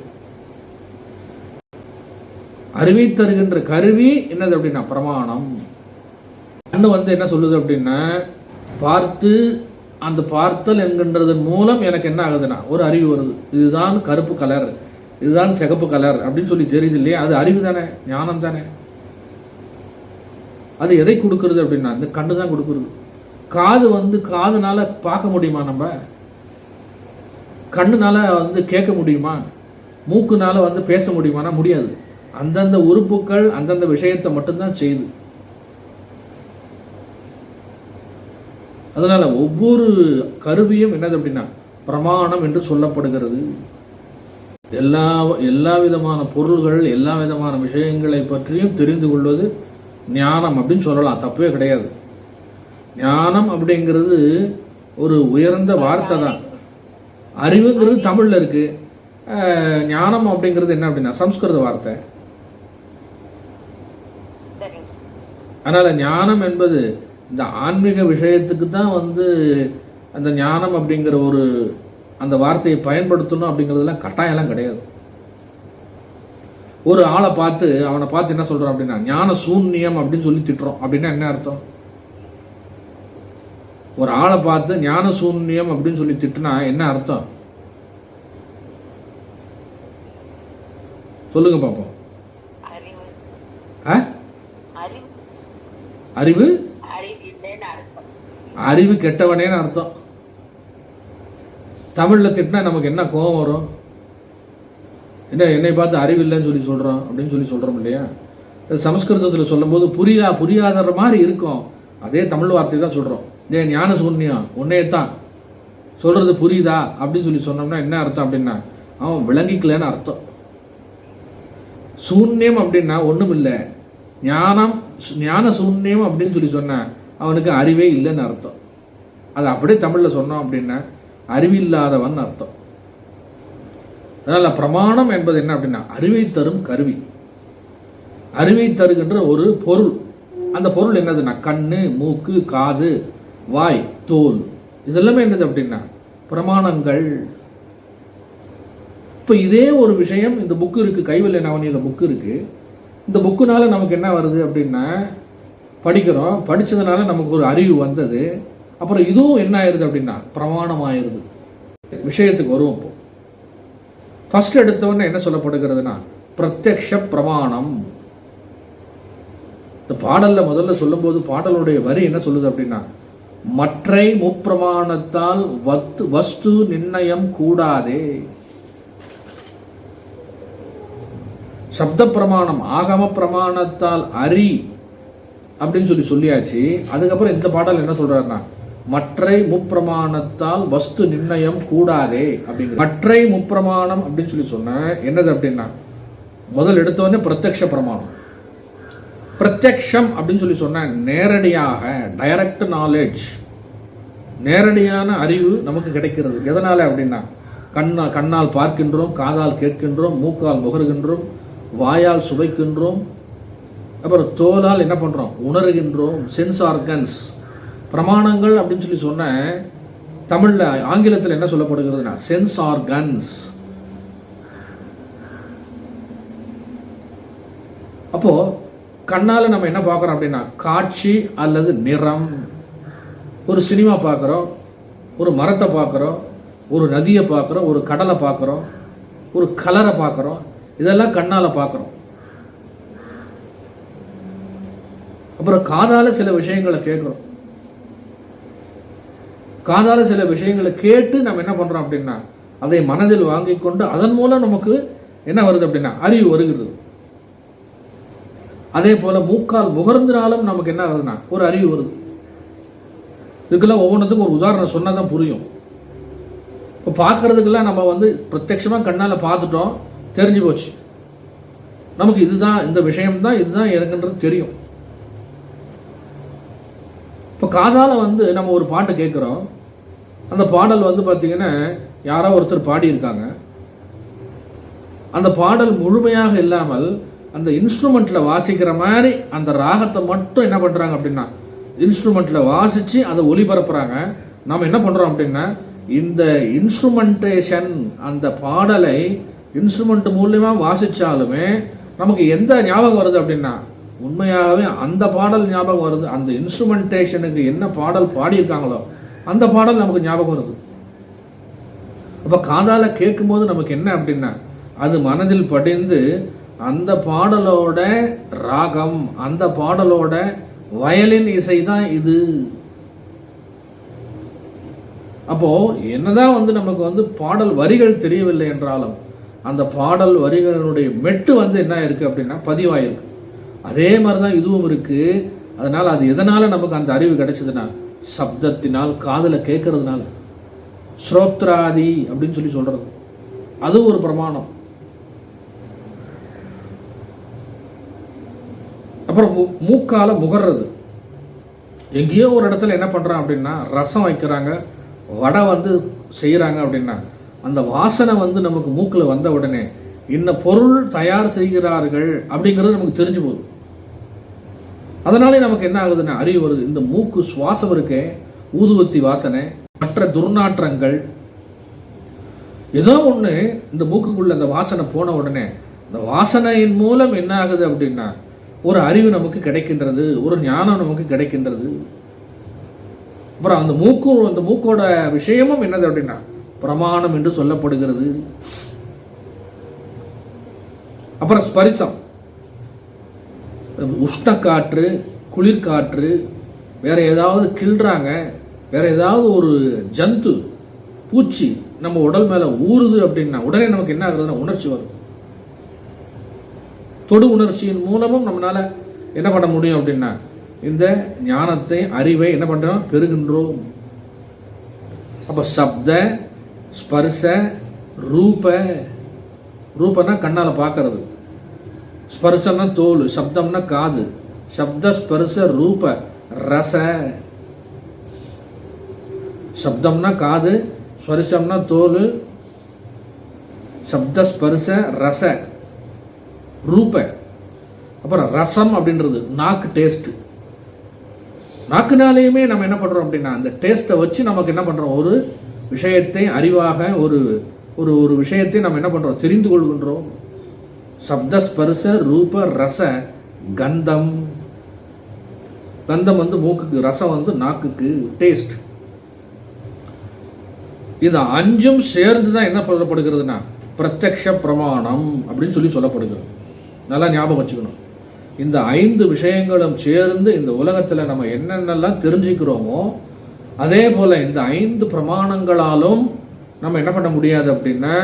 அறிவை தருகின்ற கருவி என்னது அப்படின்னா பிரமாணம். கண்ணு வந்து என்ன சொல்லுது அப்படின்னா, பார்த்து அந்த பார்த்தல் என்கின்றதன் மூலம் எனக்கு என்ன ஆகுதுன்னா ஒரு அறிவு வருது. இதுதான் கருப்பு கலர், இதுதான் சிகப்பு கலர் அப்படின்னு சொல்லி தெரியுது இல்லையா, அது அறிவு தானே, ஞானம் தானே. அது எதை கொடுக்கறது அப்படின்னா இந்த கண்ணு தான் கொடுக்கறது. காது வந்து காதுனால பார்க்க முடியுமா, நம்ம கண்ணுனால வந்து கேட்க முடியுமா, மூக்குனால வந்து பேச முடியுமானா முடியாது. அந்தந்த உறுப்புகள் அந்தந்த விஷயத்தை மட்டும்தான் செய்யுது. அதனால ஒவ்வொரு கருவியும் என்னது அப்படின்னா பிரமாணம் என்று சொல்லப்படுகிறது. எல்லா விதமான பொருள்கள், எல்லா விதமான விஷயங்களை பற்றியும் தெரிந்து கொள்வது ஞானம் அப்படின்னு சொல்லலாம், தப்பவே கிடையாது. ஞானம் அப்படிங்கிறது ஒரு உயர்ந்த வார்த்தை தான். அறிவுங்கிறது தமிழ்ல இருக்கு, ஞானம் அப்படிங்கிறது என்ன அப்படின்னா சம்ஸ்கிருத வார்த்தை. அதனால ஞானம் என்பது இந்த ஆன்மீக விஷயத்துக்கு தான் வந்து அந்த ஞானம் அப்படிங்கிற ஒரு அந்த வார்த்தையை பயன்படுத்தணும் அப்படிங்கிறதுலாம் கட்டாயம்லாம் கிடையாது. ஒரு ஆளை பார்த்து அவனை பார்த்து என்ன சொல்றோம் அப்படின்னா ஞான சூன்யம் அப்படின்னு சொல்லி திட்டுறோம். அப்படின்னா என்ன அர்த்தம்? ஒரு ஆளை பார்த்து ஞான சூன்யம் அப்படின்னு சொல்லி திட்டுனா என்ன அர்த்தம் சொல்லுங்க பாப்போம். அறிவு அறிவு கெட்டவனேன்னு அர்த்தம். தமிழ்ல திட்டினா நமக்கு என்ன கோபம் வரும்? என்ன என்னை பார்த்து அறிவு இல்லைன்னு சொல்லி சொல்றோம் அப்படின்னு சொல்லி சொல்றோம் இல்லையா? சமஸ்கிருதத்தில் சொல்லும் போது புரியாத மாதிரி இருக்கும். அதே தமிழ் வார்த்தை தான் சொல்றோம். ஏன் ஞான சூன்யம் உன்னையத்தான் சொல்றது புரியுதா அப்படின்னு சொல்லி சொன்னோம்னா என்ன அர்த்தம் அப்படின்னா அவன் விளங்கிக்கலன்னு அர்த்தம். சூன்யம் அப்படின்னா ஒண்ணும் இல்லை, ஞான சூன்யம் அப்படின்னு சொல்லி சொன்ன அவனுக்கு அறிவே இல்லைன்னு அர்த்தம். அது அப்படியே தமிழ்ல சொன்னோம் அப்படின்னா அறிவில்லாதவன் அர்த்தம். அதனால பிரமாணம் என்பது என்ன அப்படின்னா அறிவை தரும் கருவி, அறிவை தருகின்ற ஒரு பொருள். அந்த பொருள் என்னதுன்னா கண்ணு, மூக்கு, காது, வாய், தோல், இதெல்லாமே என்னது அப்படின்னா பிரமாணங்கள். இப்போ இதே ஒரு விஷயம் இந்த புக்கு இருக்கு, கைவல்ய நவநீத புக்கு இருக்கு. இந்த புக்குனால நமக்கு என்ன வருது அப்படின்னா படிக்கிறோம், படிச்சதுனால நமக்கு ஒரு அறிவு வந்தது. அப்புறம் இதுவும் என்ன ஆயிருது அப்படின்னா பிரமாணம் ஆயிருது. விஷயத்துக்கு வருவோம். இப்போ ஃபர்ஸ்ட் எடுத்தவொடனே என்ன சொல்லப்படுகிறதுனா பிரத்யக்ஷ பிரமாணம். இந்த பாடல்ல முதல்ல சொல்லும் போது பாடலுடைய வரி என்ன சொல்லுது அப்படின்னா மற்றை முப்பிரமாணத்தால் வஸ்து நிர்ணயம் கூடாதே. சப்த பிரமாணம் ஆகம பிரமாணத்தால் அறி அப்படின்னு சொல்லியாச்சு. அதுக்கப்புறம் இந்த பாடல் என்ன சொல்றாருன்னா மற்றை முப்பிரமாணத்தால் வஸ்து நிர்ணயம் கூடாதே அப்படிங்கிற. மற்றை முப்பிரமாணம் அப்படின்னு சொல்லி சொன்ன என்னது அப்படின்னா முதல் எடுத்தவொடனே பிரத்யக்ஷ பிரமாணம். பிரத்யக்ஷம் அப்படின்னு சொல்லி சொன்ன நேரடியாக டைரக்ட் நாலேஜ், நேரடியான அறிவு நமக்கு கிடைக்கிறது. எதனால அப்படின்னா கண்ணால் பார்க்கின்றோம், காதால் கேட்கின்றோம், மூக்கால் முகர்கின்றோம், வாயால் சுவைக்கின்றோம், அப்புறம் தோலால் என்ன பண்றோம் உணர்கின்றோம். Sense organs. பிரமாணங்கள் அப்படின்னு சொல்லி சொன்ன தமிழ்ல ஆங்கிலத்தில் என்ன சொல்லப்படுகிறதுனா சென்ஸ் ஆர்கன்ஸ். அப்போ கண்ணால நம்ம என்ன பார்க்கறோம் அப்படின்னா காட்சி அல்லது நிறம். ஒரு சினிமா பார்க்குறோம், ஒரு மரத்தை பார்க்குறோம், ஒரு நதியை பார்க்குறோம், ஒரு கடலை பார்க்குறோம், ஒரு கலரை பார்க்குறோம். இதெல்லாம் கண்ணால பார்க்குறோம். அப்புறம் காதால சில விஷயங்களை கேட்குறோம். காதால சில விஷயங்களை கேட்டு நம்ம என்ன பண்றோம் அப்படின்னா அதை மனதில் வாங்கி கொண்டு அதன் மூலம் நமக்கு என்ன வருது அப்படின்னா அறிவு வருகிறது. அதே போல மூக்கால் முகர்ந்தினாலும் நமக்கு என்ன வருதுன்னா ஒரு அறிவு வருது. இதுக்கெல்லாம் ஒவ்வொன்றுத்துக்கும் ஒரு உதாரணம் சொன்னாதான் புரியும். இப்போ பார்க்கறதுக்கெல்லாம் நம்ம பிரத்யட்சமா கண்ணால பார்த்துட்டோம், தெரிஞ்சு போச்சு. நமக்கு இதுதான் இந்த விஷயம்தான் இதுதான் எனக்குன்றது தெரியும். இப்போ காதால நம்ம ஒரு பாட்டு கேட்குறோம். அந்த பாடல் பார்த்தீங்கன்னா யாரோ ஒருத்தர் பாடியிருக்காங்க. அந்த பாடல் முழுமையாக இல்லாமல் அந்த இன்ஸ்ட்ருமெண்ட்ல வாசிக்கிற மாதிரி அந்த ராகத்தை மட்டும் என்ன பண்றாங்க அப்படின்னா இன்ஸ்ட்ருமெண்ட்ல வாசிச்சு அதை ஒளிபரப்புறாங்க. நாம என்ன பண்றோம் அப்படின்னா இந்த இன்ஸ்ட்ருமெண்டேஷன், அந்த பாடலை இன்ஸ்ட்ருமெண்ட் மூலியமா வாசிச்சாலுமே நமக்கு எந்த ஞாபகம் வருது அப்படின்னா உண்மையாகவே அந்த பாடல் ஞாபகம் வருது. அந்த இன்ஸ்ட்ருமெண்டேஷனுக்கு என்ன பாடல் பாடியிருக்காங்களோ அந்த பாடல் நமக்கு ஞாபகம் வருது. அப்ப காதால கேட்கும் போது நமக்கு என்ன அப்படின்னா அது மனதில் படிந்து அந்த பாடலோட ராகம், அந்த பாடலோட வயலின் இசை தான் இது. அப்போ என்னதான் நமக்கு பாடல் வரிகள் தெரியவில்லை என்றாலும் அந்த பாடல் வரிகளுடைய மெட்டு என்ன இருக்கு அப்படின்னா பதிவாயிருக்கு. அதே மாதிரிதான் இதுவும் இருக்கு. அதனால அது எதனால நமக்கு அந்த அறிவு கிடைச்சதுன்னா சப்தத்தினால், காதுல கேட்கறதுனால. ஸ்ரோத்ராதி அப்படின்னு சொல்றது அது ஒரு பிரமாணம். அப்புறம் மூக்கால முகர்றது. எங்கேயோ ஒரு இடத்துல என்ன பண்றான் அப்படின்னா ரசம் வைக்கிறாங்க, வடை செய்யறாங்க அப்படின்னா அந்த வாசனை நமக்கு மூக்குல வந்த உடனே இன்ன பொருள் தயார் செய்கிறார்கள் அப்படிங்கிறது நமக்கு தெரிஞ்சு போகுது. அதனாலே நமக்கு என்ன ஆகுதுன்னா அறிவு வருது. இந்த மூக்கு சுவாசம் இருக்கே, ஊதுவத்தி வாசனை, மற்ற துர்நாற்றங்கள், ஏதோ ஒண்ணு இந்த மூக்குக்குள்ள அந்த வாசனை போன உடனே இந்த வாசனையின் மூலம் என்ன ஆகுது அப்படின்னா ஒரு அறிவு நமக்கு கிடைக்கின்றது, ஒரு ஞானம் நமக்கு கிடைக்கின்றது. அப்புறம் அந்த மூக்கோட விஷயமும் என்னது அப்படின்னா பிரமாணம் என்று சொல்லப்படுகிறது. அப்புறம் ஸ்பரிசம், உஷ்ண காற்று, குளிர்காற்று, வேற ஏதாவது கிள்றாங்க, வேற ஏதாவது ஒரு ஜந்து, பூச்சி நம்ம உடல் மேல ஊறுது அப்படின்னா உடனே நமக்கு என்ன ஆகுதுன்னா உணர்ச்சி வருது. தொடு உணர்ச்சியின் மூலமும் நம்மளால என்ன பண்ண முடியும் அப்படின்னா இந்த ஞானத்தை, அறிவை என்ன பண்றோம், பெறுகின்றோம். அப்ப சப்த, ஸ்பர்ச, ரூப. ரூபனா கண்ணால பார்க்கறது, ஸ்பர்சம்னா தோல், சப்தம்னா காது. சப்த ஸ்பர்ச ரூப ரச. சப்தம்னா காது, ஸ்பர்சம்னா தோல், சப்த ஸ்பர்ச ரச ரூப. அப்புறம் ரசம் அப்படின்றது நாக்கு, டேஸ்ட். நாக்குனாலேயுமே நம்ம என்ன பண்றோம் அப்படின்னா அந்த டேஸ்ட்டை வச்சு நமக்கு என்ன பண்றோம், ஒரு விஷயத்தை அறிவாக ஒரு ஒரு ஒரு விஷயத்தை நம்ம என்ன பண்றோம், தெரிந்து கொள்கின்றோம். சப்த ஸ்பர்ச ரூப ரச கந்தம். கந்தம் வந்து மூக்குக்கு, ரசம் வந்து நாக்குக்கு, டேஸ்ட். இது அஞ்சும் சேர்ந்து தான் என்ன சொல்லப்படுகிறதுனா பிரத்யக்ஷ பிரமாணம் அப்படின்னு சொல்லப்படுகிறது. நல்லா ஞாபகம் வச்சுக்கணும். இந்த 5 விஷயங்களும் சேர்ந்து இந்த உலகத்துல நம்ம என்னென்னலாம் தெரிஞ்சுக்கிறோமோ அதே போல இந்த 5 பிரமாணங்களாலும் நம்ம என்ன பண்ண முடியாது அப்படின்னா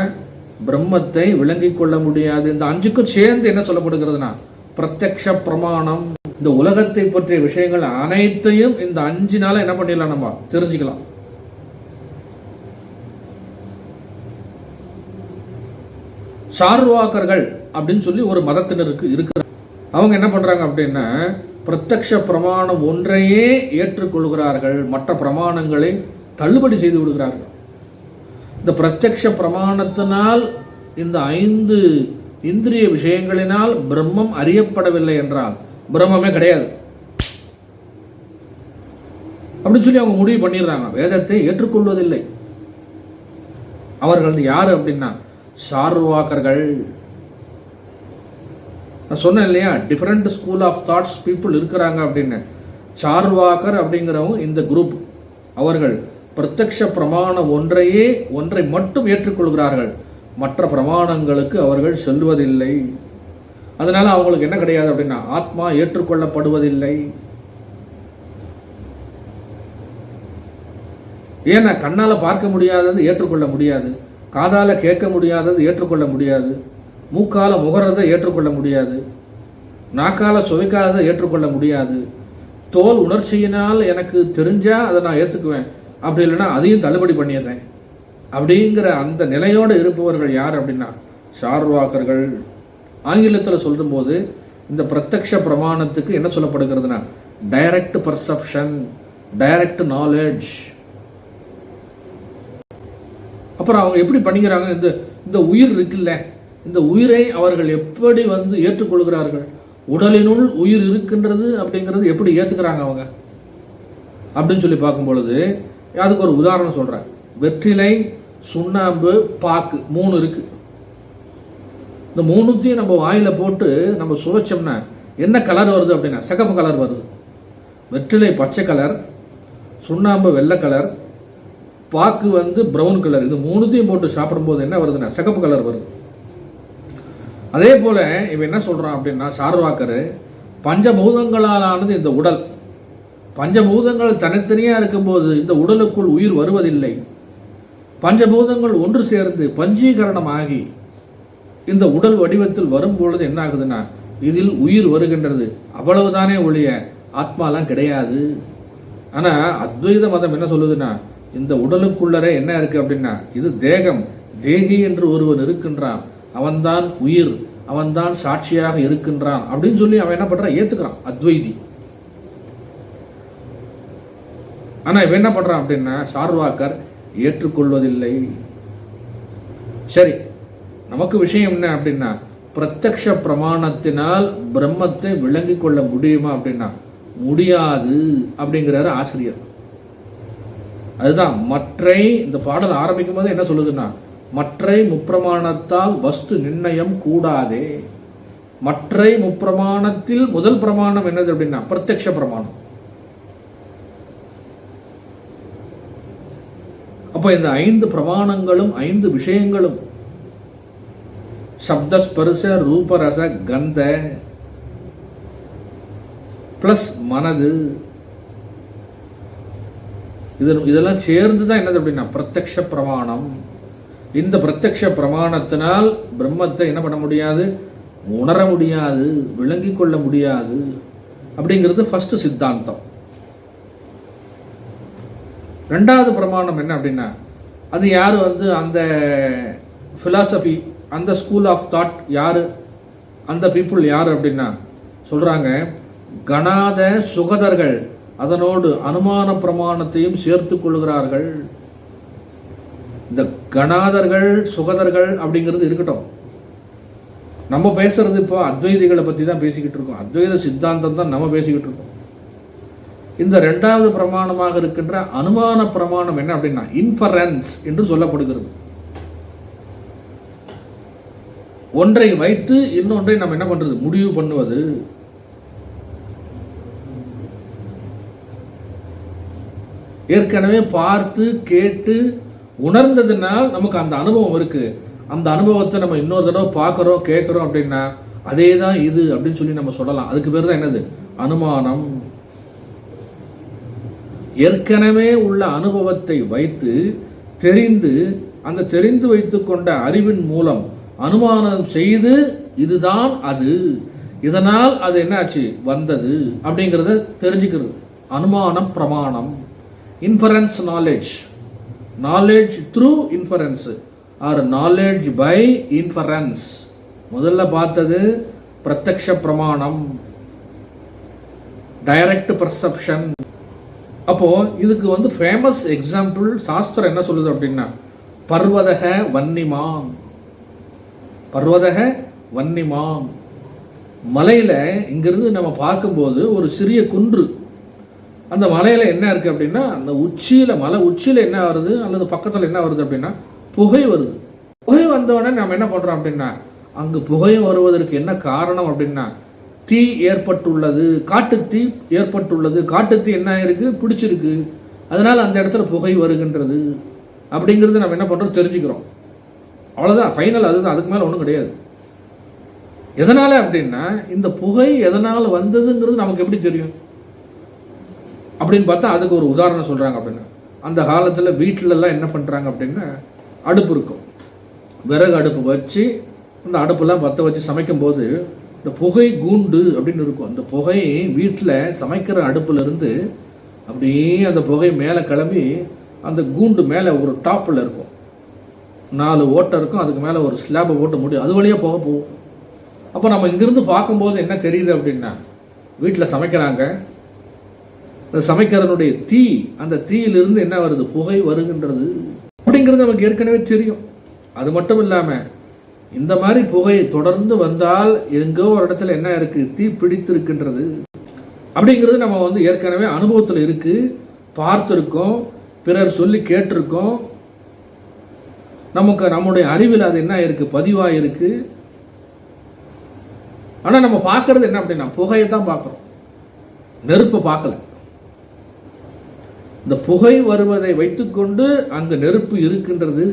பிரம்மத்தை விளங்கிக் கொள்ள முடியாது. இந்த 5க்கும் சேர்ந்து என்ன சொல்லப்படுகிறதுனா பிரத்யக்ஷ பிரமாணம். இந்த உலகத்தை பற்றிய விஷயங்கள் அனைத்தையும் இந்த 5னால என்ன பண்ணிடலாம், நம்ம தெரிஞ்சுக்கலாம். சார்வாக்கர்கள் அப்படின்னு சொல்லி ஒரு மதத்தினருக்கு இருக்கிற அவங்க என்ன பண்றாங்க அப்படின்னா பிரத்யக்ஷ பிரமாணம் ஒன்றையே ஏற்றுக்கொள்கிறார்கள், மற்ற பிரமாணங்களை தள்ளுபடி செய்து விடுகிறார்கள். இந்த பிரத்யக்ஷ பிரமாணத்தினால் இந்த 5 இந்திரிய விஷயங்களினால் பிரம்மம் அறியப்படவில்லை என்றால் பிரம்மமே கிடையாது அப்படின்னு சொல்லி அவங்க முடிவு பண்ணிடுறாங்க. வேதத்தை ஏற்றுக்கொள்வதில்லை. அவர்கள் யாரு அப்படின்னா சார்வாக்கர்கள். நான் சொன்னேன் இல்லையா, different school of thoughts people இருக்கிறாங்க அப்படின்னு. சார்வாக்கர் அப்படிங்கிறவங்க இந்த குரூப். அவர்கள் பிரத்யக்ஷ பிரமாணம் ஒன்றை மட்டும் ஏற்றுக்கொள்கிறார்கள், மற்ற பிரமாணங்களுக்கு அவர்கள் செல்வதில்லை. அதனால அவங்களுக்கு என்ன கிடையாது அப்படின்னா ஆத்மா ஏற்றுக்கொள்ளப்படுவதில்லை. ஏன்னா கண்ணால பார்க்க முடியாதது ஏற்றுக்கொள்ள முடியாது, காதால கேட்க முடியாதது ஏற்றுக்கொள்ள முடியாது, மூக்கால முகரதை ஏற்றுக்கொள்ள முடியாது, நாக்கால சுவைக்காததை ஏற்றுக்கொள்ள முடியாது, தோல் உணர்ச்சியினால் எனக்கு தெரிஞ்சா அதை நான் ஏற்றுக்குவேன், அப்படி இல்லைன்னா அதையும் தள்ளுபடி பண்ணிடுறேன் அப்படிங்கிற அந்த நிலையோடு இருப்பவர்கள் யார் அப்படின்னா சார்வாக்கர்கள். ஆங்கிலத்தில் சொல்லும் போது இந்த பிரத்யக்ஷ பிரமாணத்துக்கு என்ன சொல்லப்படுகிறதுனா டைரக்ட் பர்செப்ஷன், டைரக்ட் நாலேஜ். அப்புறம் அவங்க எப்படி பண்ணிக்கிறாங்க, இந்த உயிர் இருக்குல்ல, இந்த உயிரை அவர்கள் எப்படி ஏற்றுக்கொள்கிறார்கள், உடலினுள் உயிர் இருக்கின்றது அப்படிங்கிறது எப்படி ஏத்துக்கிறாங்க அவங்க அப்படின்னு சொல்லி பார்க்கும் பொழுது அதுக்கு ஒரு உதாரணம் சொல்றேன். வெற்றிலை, சுண்ணாம்பு, பாக்கு 3 இருக்கு. இந்த 3த்தையும் நம்ம வாயில போட்டு நம்ம சுவைச்சோம்னா என்ன கலர் வருது அப்படின்னா சிகப்பு கலர் வருது. வெற்றிலை பச்சை கலர், சுண்ணாம்பு வெள்ளை கலர், பாக்கு பிரவுன் கலர். இது 3த்தையும் போட்டு சாப்பிடும்போது என்ன வருதுன்னா சிகப்பு கலர் வருது. அதே போல இவன் என்ன சொல்றான் அப்படின்னா சார்வாக்கர், பஞ்சபூதங்களால் ஆனது இந்த உடல். பஞ்சபூதங்கள் தனித்தனியா இருக்கும்போது இந்த உடலுக்குள் உயிர் வருவதில்லை. பஞ்சபூதங்கள் ஒன்று சேர்ந்து பஞ்சீகரணமாகி இந்த உடல் வடிவத்தில் வரும்பொழுது என்ன ஆகுதுன்னா இதில் உயிர் வருகின்றது. அவ்வளவுதானே ஒழிய ஆத்மாலாம் கிடையாது. ஆனா அத்வைத மதம் என்ன சொல்லுதுன்னா இந்த உடலுக்குள்ளரே என்ன இருக்கு அப்படின்னா இது தேகம், தேகி என்று ஒருவன் இருக்கின்றான், அவன்தான் உயிர், அவன்தான் சாட்சியாக இருக்கின்றான் அப்படின்னு சொல்லி அவன் என்ன பண்றான், ஏத்துக்கிறான் அத்வைதி. ஆனா இவன் என்ன பண்றான் அப்படின்னா சார்வாக்கர் ஏற்றுக்கொள்வதில்லை. சரி, நமக்கு விஷயம் என்ன அப்படின்னா பிரத்யக்ஷ பிரமாணத்தினால் பிரம்மத்தை விளங்கிக் கொள்ள முடியுமா அப்படின்னா முடியாது அப்படிங்கிறாரு ஆசிரியர். அதுதான் மற்றை இந்த பாடல் ஆரம்பிக்கும் போது என்ன சொல்லுதுன்னா மற்றை முப்பிரமாணத்தால் வஸ்து நிர்ணயம் கூடாதே. மற்றை முப்பிரமாணத்தில் முதல் பிரமாணம் என்னது அப்படின்னா பிரத்யக்ஷ பிரமாணம். அப்ப இந்த 5 பிரமாணங்களும் 5 விஷயங்களும் சப்த ஸ்பர்ச ரூப ரச கந்த பிளஸ் மனது, இதெல்லாம் சேர்ந்து தான் என்னது அப்படின்னா பிரத்யக்ஷ பிரமாணம். இந்த பிரத்யக்ஷ பிரமாணத்தினால் பிரம்மத்தை என்ன பண்ண முடியாது, உணர முடியாது, விளங்கி கொள்ள முடியாது அப்படிங்கிறது ஃபர்ஸ்ட் சித்தாந்தம். ரெண்டாவது பிரமாணம் என்ன அப்படின்னா, அது யாரு அந்த பிலாசபி, அந்த ஸ்கூல் ஆஃப் தாட் யாரு, அந்த பீப்புள் யாரு அப்படின்னா சொல்றாங்க, கணாத சுகதர்கள் அதனோடு அனுமான பிரமாணத்தையும் சேர்த்து கொள்கிறார்கள். இந்த கணாதர்கள் சுகதர்கள் அப்படிங்கிறது இருக்கட்டும், நம்ம பேசுறது இப்போ அத்வைதிகளை பத்தி தான் பேசிக்கிட்டு இருக்கோம். அத்வைத சித்தாந்தம் தான் நம்ம பேசிக்கிட்டு இருக்கோம். இந்த இரண்டாவது பிரமாணமாக இருக்கின்ற அனுமான பிரமாணம் என்ன அப்படின்னா இன்ஃபரன்ஸ் என்று சொல்லப்படுகிறது. ஒன்றை வைத்து இன்னொன்றை நம்ம என்ன பண்றது, முடிவு பண்ணுவது. ஏற்கனவே பார்த்து கேட்டு உணர்ந்ததுனால் நமக்கு அந்த அனுபவம் இருக்கு. அந்த அனுபவத்தை நம்ம இன்னொரு தடவை பார்க்கிறோம் கேட்கிறோம் அப்படின்னா அதே தான் இது அப்படின்னு சொல்லி நம்ம சொல்லலாம். அதுக்கு பேர் தான் என்னது, அனுமானம். ஏற்கனவே உள்ள அனுபவத்தை வைத்து தெரிந்து அந்த தெரிந்து வைத்துக் கொண்ட அறிவின் மூலம் அனுமானம் செய்து இதுதான் அது, இதனால் அது என்னாச்சு வந்தது அப்படிங்கிறத தெரிஞ்சுக்கிறது. அனுமானம் பிரமாணம். Inference knowledge, knowledge through inference or knowledge by inference. முதல்ல பார்த்தது பிரத்யக்ஷ பிரமாணம், டைரக்ட் பர்செப்ஷன். அப்போ இதுக்கு ஃபேமஸ் எக்ஸாம்பிள் சாஸ்திரம் என்ன சொல்லுது அப்படின்னா பர்வதக வன்னிமான். பர்வதக வன்னிமான், மலையில இங்கிருந்து நம்ம பார்க்கும்போது ஒரு சிறிய குன்று, அந்த மலையில என்ன இருக்கு அப்படின்னா அந்த உச்சியில, மலை உச்சியில என்ன வருது அல்லது பக்கத்துல என்ன வருது அப்படின்னா புகை வருது. புகை வந்தவுடனே நம்ம என்ன பண்றோம் அப்படின்னா அங்கு புகை வருவதற்கு என்ன காரணம் அப்படின்னா தீ ஏற்பட்டுள்ளது, காட்டு தீ ஏற்பட்டுள்ளது. காட்டு தீ என்ன இருக்கு, பிடிச்சிருக்கு, அதனால அந்த இடத்துல புகை வருகின்றது அப்படிங்கிறது நம்ம என்ன பண்றோம் தெரிஞ்சுக்கிறோம். அவ்வளவுதான், ஃபைனல் அதுதான், அதுக்கு மேல ஒன்றும் கிடையாது. எதனால அப்படின்னா இந்த புகை எதனால வந்ததுங்கிறது நமக்கு எப்படி தெரியும் அப்படின்னு பார்த்தா அதுக்கு ஒரு உதாரணம் சொல்றாங்க. அப்படின்னா அந்த காலத்துல வீட்டுல எல்லாம் என்ன பண்றாங்க அப்படின்னா அடுப்பு இருக்கும், விறகு அடுப்பு வச்சு அந்த அடுப்பெல்லாம் பற்ற வச்சு சமைக்கும் போது இந்த புகை கூண்டு அப்படின்னு இருக்கும். அந்த புகை வீட்டில் சமைக்கிற அடுப்புல இருந்து அப்படியே அந்த புகை மேலே கிளம்பி அந்த கூண்டு மேலே ஒரு டாப்பில் இருக்கும், 4 ஓட்டை இருக்கும், அதுக்கு மேலே ஒரு ஸ்லாபை போட்ட முடியும், அது வழியாக புகை போகும். அப்போ நம்ம இங்கிருந்து பார்க்கும்போது என்ன தெரியுது அப்படின்னா வீட்டில் சமைக்கிறாங்க, அந்த சமைக்கிறனுடைய தீ, அந்த தீயிலிருந்து என்ன வருது, புகை வருகின்றது அப்படிங்கிறது நமக்கு ஏற்கனவே தெரியும். அது மட்டும் இல்லாம இந்த மாதிரி புகை தொடர்ந்து வந்தால் எங்கோ ஒரு இடத்துல என்ன இருக்கு, தீ பிடித்திருக்கின்றது அப்படிங்கிறது நம்ம ஏற்கனவே அனுபவத்தில் இருக்கு, பார்த்திருக்கோம், பிறர் சொல்லி கேட்டிருக்கோம், நமக்கு நம்முடைய அறிவில் அது என்ன இருக்கு, பதிவாயிருக்கு. ஆனா நம்ம பார்க்கறது என்ன அப்படின்னா புகையை தான் பார்க்கிறோம், நெருப்பை பார்க்கல. இந்த புகை வருவதை வைத்துக்கொண்டு அங்கு நெருப்பு இருக்கின்றது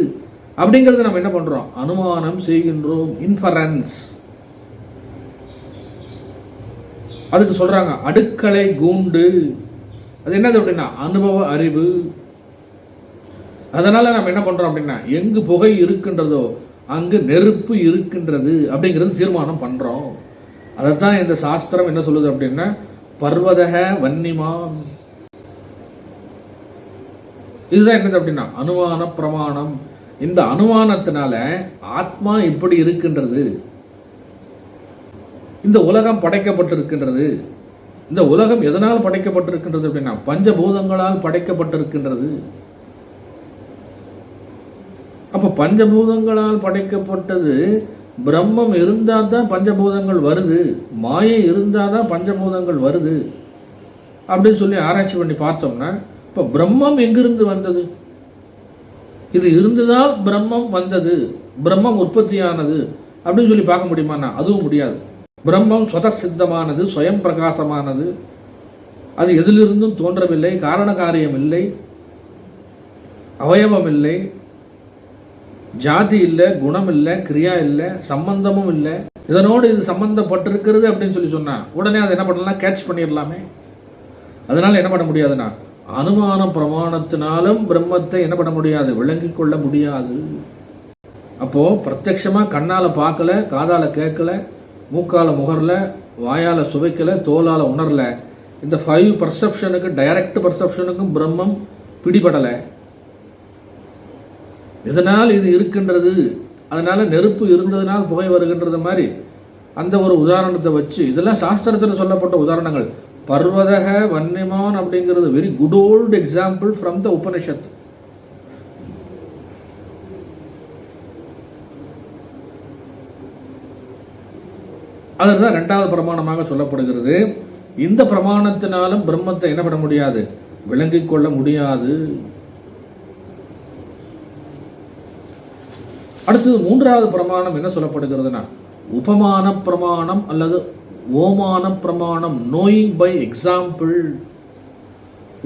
அப்படிங்கிறது நம்ம என்ன பண்றோம், அனுமானம் செய்கின்றோம், இன்ஃபரன்ஸ். அதுக்கு சொல்றாங்க அடுக்களை கூண்டு. அது என்னது அப்படின்னா அனுபவ அறிவு. அதனால நம்ம என்ன பண்றோம் அப்படின்னா எங்கு புகை இருக்கின்றதோ அங்கு நெருப்பு இருக்கின்றது அப்படிங்கிறது தீர்மானம் பண்றோம். அதைத்தான் இந்த சாஸ்திரம் என்ன சொல்லுது அப்படின்னா பர்வதக வன்னிமான். இதுதான் என்னது அப்படின்னா அனுமான பிரமாணம். இந்த அனுமானத்தினால ஆத்மா இப்படி இருக்கின்றது, இந்த உலகம் படைக்கப்பட்டிருக்கின்றது. இந்த உலகம் எதனால் படைக்கப்பட்டிருக்கின்றது அப்படின்னா பஞ்சபூதங்களால் படைக்கப்பட்டிருக்கின்றது. அப்ப பஞ்சபூதங்களால் படைக்கப்பட்டது, பிரம்மம் இருந்தால் தான் பஞ்சபூதங்கள் வருது, மாயை இருந்தால் தான் பஞ்சபூதங்கள் வருது அப்படின்னு சொல்லி ஆராய்ச்சி பண்ணி பார்த்தோம்னா இப்ப பிரம்மம் எங்கிருந்து வந்தது, இது இருந்துதான் பிரம்மம் வந்தது, பிரம்மம் உற்பத்தியானது அப்படின்னு சொல்லி பார்க்க முடியுமானா அதுவும் முடியாது. பிரம்மம் சுதசித்தமானது, சுயம் பிரகாசமானது, அது எதிலிருந்தும் தோன்றவில்லை, காரண காரியம் இல்லை, அவயவம் இல்லை, ஜாதி இல்லை, குணம் இல்லை, கிரியா இல்லை, சம்பந்தமும் இல்லை. இதனோடு இது சம்பந்தப்பட்டிருக்கிறது அப்படின்னு சொல்லி சொன்னா உடனே அதை என்ன பண்ணலாம், கேட்ச் பண்ணிடலாமே. அதனால என்ன பண்ண முடியாதுன்னா அனுமான பிரமாணத்தினாலும் பிரம்மத்தை என்ன பண்ண முடியாது, விளங்கிக் கொள்ள முடியாது. அப்போ பிரத்யட்சமா கண்ணால பார்க்கல, காதால கேட்கல, மூக்கால முகர்ல, வாயால சுவைக்கல, தோலால உணரல. இந்த 5 பர்செப்ஷனுக்கு, டைரக்ட் பர்செப்ஷனுக்கும் பிரம்மம் பிடிபடலை. இதனால் இது இருக்கின்றது, அதனால நெருப்பு இருந்ததுனால் புகை வருகின்றது மாதிரி அந்த ஒரு உதாரணத்தை வச்சு, இதெல்லாம் சாஸ்திரத்தில் சொல்லப்பட்ட உதாரணங்கள். பர்வதக வன்னிமான் அப்படிங்கிறது very good old example from the Upanishad. அதுதான் 2வது பிரமாணமாக சொல்லப்படுகிறது. இந்த பிரமாணத்தினாலும் பிரம்மத்தை என்ன பண்ண முடியாது, விளங்கிக் கொள்ள முடியாது. அடுத்தது 3வது பிரமாணம் என்ன சொல்லப்படுகிறதுனா, உபமான பிரமாணம் அல்லது ஓமான பிரமாணம், நோயிங் பை எக்ஸாம்பிள்.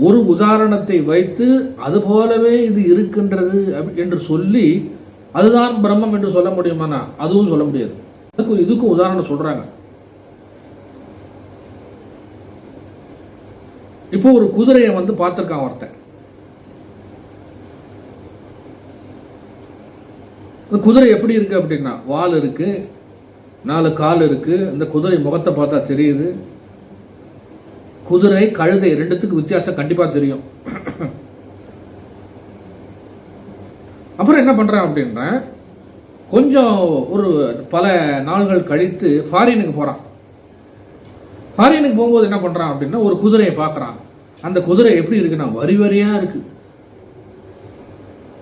ஒரு உதாரணத்தை வைத்து அது போலவே இது இருக்கின்றது என்று சொல்லி அதுதான் பிரம்மம் என்று சொல்ல முடியுமானா அதுவும் சொல்ல முடியாது. இதுக்கும் உதாரணம் சொல்றாங்க. இப்போ ஒரு குதிரையை பார்த்திருக்கான் ஒருத்தன். இந்த குதிரை எப்படி இருக்கு அப்படின்னா, வால் இருக்கு, 4 கால் இருக்கு. இந்த குதிரை முகத்தை பார்த்தா தெரியுது. குதிரை கழுதை ரெண்டுத்துக்கு வித்தியாசம் கண்டிப்பா தெரியும். அப்புறம் என்ன பண்றான் அப்படின்னா, கொஞ்சம் ஒரு பல நாள்கள் கழித்து ஃபாரினுக்கு போறான். ஃபாரினுக்கு போகும்போது என்ன பண்றான் அப்படின்னா, ஒரு குதிரையை பார்க்கறான். அந்த குதிரை எப்படி இருக்குன்னா, வரி வரியா இருக்கு.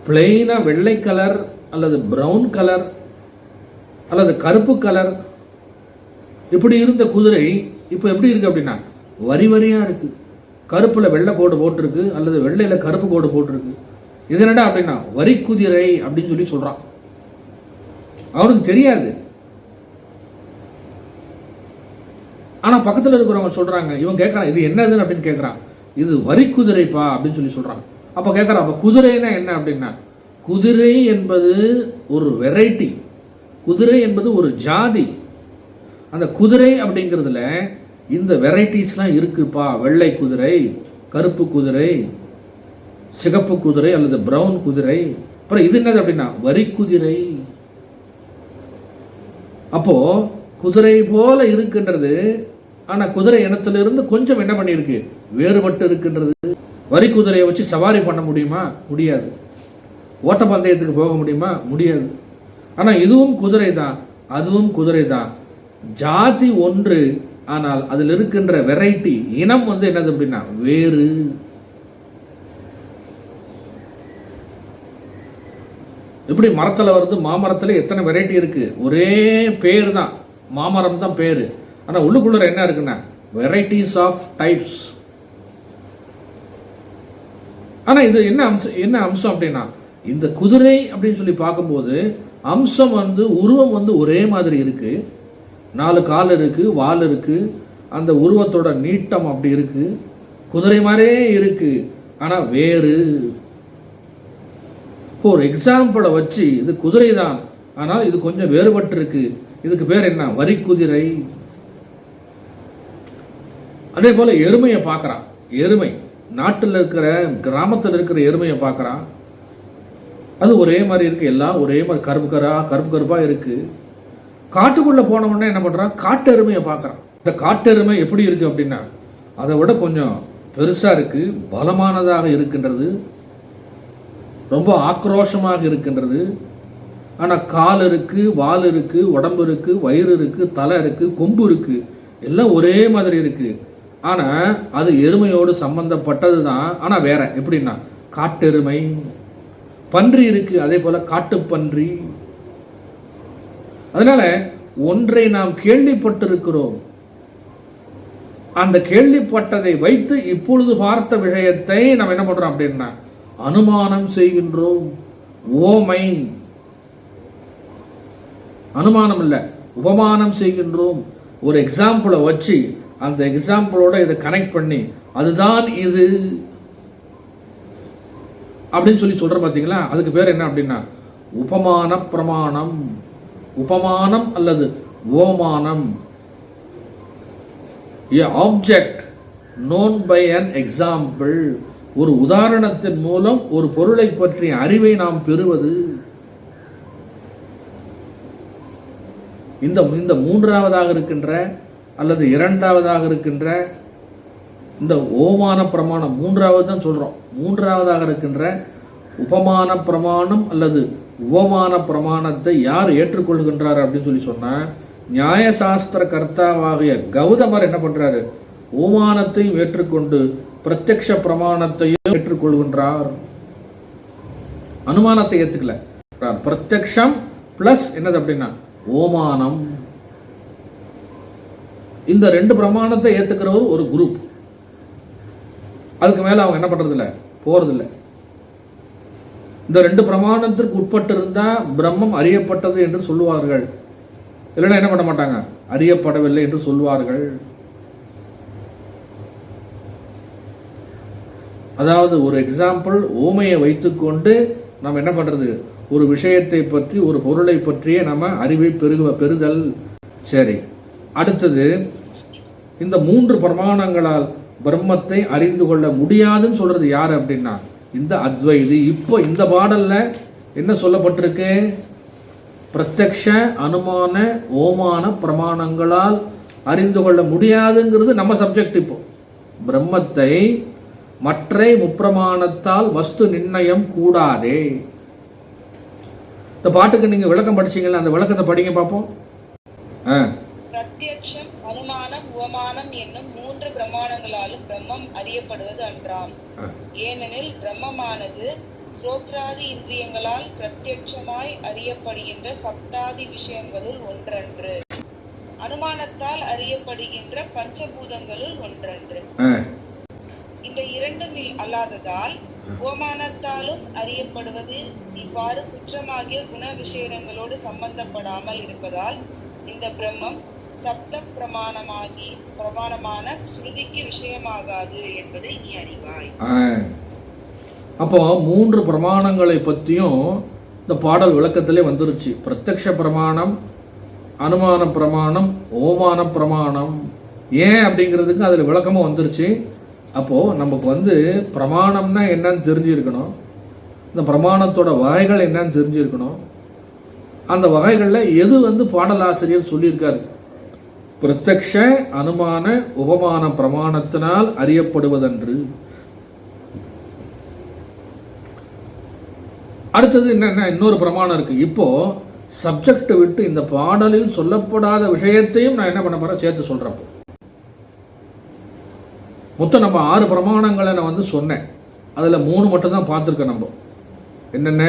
பிளெயினா வெள்ளை கலர் அல்லது பிரவுன் கலர் அல்லது கருப்பு கலர் இப்படி இருந்த குதிரை இப்ப எப்படி இருக்கு அப்படின்னா, வரி வரியா இருக்கு. கருப்புல வெள்ளை கோடு போட்டிருக்கு அல்லது வெள்ளையில கருப்பு கோடு போட்டிருக்கு. இது என்னடா அப்படின்னா, வரி குதிரை அப்படின்னு சொல்லி சொல்றான். அவனுக்கு தெரியாது. ஆனா பக்கத்துல இருக்கிறவங்க சொல்றாங்க, இவன் கேட்கறான் இது என்னதுன்னு அப்படின்னு கேட்கறான். இது வரி குதிரைப்பா அப்படின்னு சொல்லி சொல்றான். அப்ப கேட்கறான், அப்ப குதிரைன்னா என்ன அப்படின்னா, குதிரை என்பது ஒரு வெரைட்டி, குதிரை என்பது ஒரு ஜாதி. அந்த குதிரை அப்படிங்கிறதுல இந்த வெரைட்டிஸ்லாம் இருக்குப்பா. வெள்ளை குதிரை, கருப்பு குதிரை, சிகப்பு குதிரை அல்லது பிரவுன் குதிரை. அப்புறம் இது என்னது அப்படின்னா, வரி குதிரை. அப்போ குதிரை போல இருக்கின்றது. ஆனா குதிரை இனத்திலிருந்து கொஞ்சம் என்ன பண்ணிருக்கு, வேறுபட்டு இருக்கின்றது. வரி குதிரையை வச்சு சவாரி பண்ண முடியுமா? முடியாது. ஓட்டப்பந்தயத்துக்கு போக முடியுமா? முடியாது. ஆனா இதுவும் குதிரை தான், அதுவும் குதிரை தான். ஜாதி ஒன்று, ஆனால் அதில் இருக்கின்ற வெரைட்டி, இனம் என்னது அப்படின்னா வேறு. இப்படி மரத்துல மாமரத்துல எத்தனை வெரைட்டி இருக்கு, ஒரே பேர் தான், மாமரம் தான் பேரு. ஆனா உள்ளுக்குள்ள என்ன இருக்குன்னா வெரைட்டிஸ் ஆஃப் டைப்ஸ். ஆனா இது என்ன அம்சம் அப்படின்னா, இந்த குதிரை அப்படின்னு சொல்லி பார்க்கும்போது அம்சம் உருவம் ஒரே மாதிரி இருக்கு. 4 கால் இருக்கு, வால் இருக்கு, அந்த உருவத்தோட நீட்டம் அப்படி இருக்கு, குதிரை மாதிரியே இருக்கு. ஆனா வேறு. ஒரு எக்ஸாம்பிளை வச்சு இது குதிரை தான், ஆனால் இது கொஞ்சம் வேறுபட்டு இருக்கு. இதுக்கு பேர் என்ன, வரி குதிரை. அதே போல எருமையை பார்க்கறான். எருமை நாட்டில் இருக்கிற, கிராமத்தில் இருக்கிற எருமையை பார்க்கறான். அது ஒரே மாதிரி இருக்கு, எல்லாம் ஒரே மாதிரி கருப்பு கருப்பா இருக்கு. காட்டுக்குள்ள போன உடனே என்ன பண்றான், காட்டு எருமையை பார்க்கறான். இந்த காட்டு எருமை எப்படி இருக்கு அப்படின்னா, அதை விட கொஞ்சம் பெருசா இருக்கு, பலமானதாக இருக்கின்றது, ரொம்ப ஆக்ரோஷமாக இருக்கின்றது. ஆனா கால் இருக்கு, வால் இருக்கு, உடம்பு இருக்கு, வயிறு இருக்கு, தலை இருக்கு, கொம்பு இருக்கு, எல்லாம் ஒரே மாதிரி இருக்கு. ஆனா அது எருமையோடு சம்பந்தப்பட்டது தான், ஆனா வேற. எப்படின்னா, காட்டெருமை. பன்றி இருக்கு, அதே போல காட்டு பன்றி. அதனால ஒன்றை நாம் கேள்விப்பட்டிருக்கிறோம், அந்த கேள்விப்பட்டதை வைத்து இப்பொழுது பார்த்த விஷயத்தை நாம் என்ன பண்றோம் அப்படின்னா அனுமானம் செய்கின்றோம். ஓமை, அனுமானம் இல்ல, உபமானம் செய்கின்றோம். ஒரு எக்ஸாம்பிளை வச்சு அந்த எக்ஸாம்பிளோட இதை கனெக்ட் பண்ணி அதுதான் இது அப்படின்னு சொல்லி சொல்ற பாத்தீங்களா, அதுக்கு பேர் என்ன அப்படின்னா உபமான பிரமாணம். உபமானம் அல்லது ஓமானம். A object known by an example ஒரு உதாரணத்தின் மூலம் ஒரு பொருளை பற்றிய அறிவை நாம் பெறுவது. இந்த மூன்றாவதாக இருக்கின்ற அல்லது இரண்டாவதாக இருக்கின்ற இந்த ஓமான பிரமாணம், மூன்றாவது தான் சொல்றோம், மூன்றாவதாக இருக்கின்ற உபமான பிரமாணம் அல்லது உபமான பிரமாணத்தை யார் ஏற்றுக்கொள்கின்றார் அப்படின்னு சொல்லி சொன்னா, நியாயசாஸ்திர கர்த்தாவாகிய கௌதமர் என்ன பண்றாரு, ஓமானத்தையும் ஏற்றுக்கொண்டு பிரத்யக்ஷ பிரமாணத்தையும் ஏற்றுக்கொள்கின்றார். அனுமானத்தை ஏத்துக்கல, பிரத்யக்ஷம் பிளஸ் என்னது அப்படின்னா ஓமானம். இந்த ரெண்டு பிரமாணத்தை ஏத்துக்கிறவர் ஒரு குரூப். அதுக்கு மேல அவங்க என்ன பண்றது இல்ல, போறது இல்ல. இந்த ரெண்டு பிரமாணத்திற்கு உட்பட்டு இருந்தா பிரம்மம் அறியப்பட்டது என்று சொல்லுவார்கள், இல்லைன்னா என்ன பண்ண மாட்டாங்க, அறியப்படவில்லை என்று சொல்வார்கள். அதாவது ஒரு எக்ஸாம்பிள் ஓமையை வைத்துக்கொண்டு நம்ம என்ன பண்றது, ஒரு விஷயத்தை பற்றி ஒரு பொருளை பற்றிய நம்ம அறிவை பெறுதல். சரி, அடுத்தது இந்த மூன்று பிரமாணங்களால் பிரம்மத்தை அறிந்து கொள்ள முடியாதுன்னு சொல்றது யாரு அப்படின்னா இந்த அத்வைதி. இப்போ இந்த பாடல்ல என்ன சொல்லப்பட்டிருக்கு, பிரத்யக்ஷ அனுமான ஓமான பிரமாணங்களால் அறிந்து கொள்ள முடியாதுங்கிறது நம்ம சப்ஜெக்ட். இப்போ பிரம்மத்தை மற்ற முப்பிரமாணத்தால் வஸ்து நிர்ணயம் கூடாதே. இந்த பாட்டுக்கு நீங்க விளக்கம் படிச்சீங்களா, அந்த விளக்கத்தை படிங்க பார்ப்போம். பிரத்யக்ஷம் அனுமானம் உவமானம் என்னும் மூன்று பிரமாணங்களாலும் பிரம்மம் அறியப்படுவது அன்றாம். ஏனெனில் பிரம்மமானது ஸ்ரோத்ராதி இந்திரியங்களால் பிரத்யட்சமாய் அறியப்படுகின்ற சப்தாதி விஷயங்களுள் ஒன்றன்று, அனுமானத்தால் அறியப்படுகின்ற பஞ்சபூதங்களுள் ஒன்றன்று. இந்த இரண்டும் அல்லாததால் உவமானத்தாலும் அறியப்படுவது இவ்வாறு குற்றமாகிய குண விஷயங்களோடு சம்பந்தப்படாமல் இருப்பதால் இந்த பிரம்மம் சப்த பிரமாணமான ஸ்ருதிக்கு விஷயமாகாது என்பதை நீ அறிவாய். அப்போ மூன்று பிரமாணங்களை பற்றியும் இந்த பாடல் விளக்கத்திலே வந்துருச்சு. பிரத்யக்ஷ பிரமாணம், அனுமான பிரமாணம், ஓமான பிரமாணம். ஏன் அப்படிங்கிறதுக்கு அதில் விளக்கமும் வந்துருச்சு. அப்போ நமக்கு பிரமாணம்னா என்னன்னு தெரிஞ்சிருக்கணும், இந்த பிரமாணத்தோட வகைகள் என்னன்னு தெரிஞ்சிருக்கணும். அந்த வகைகளில் எது பாடலாசிரியர் சொல்லியிருக்காரு, பிரத்யக்ஷ அனுமான உபமான பிரமாணத்தினால் அறியப்படுவதன்று. அடுத்தது என்னன்னா இன்னொரு பிரமாணம் இருக்கு. இப்போ சப்ஜெக்ட் விட்டு இந்த பாடலில் சொல்லப்படாத விஷயத்தையும் நான் என்ன பண்ண போறேன், சேர்த்து சொல்றேன். மொத்தம் நம்ம 6 பிரமாணங்களை நான் சொன்னேன், அதுல 3 மட்டும் தான் பார்த்துருக்கோம். நம்ம என்னென்ன,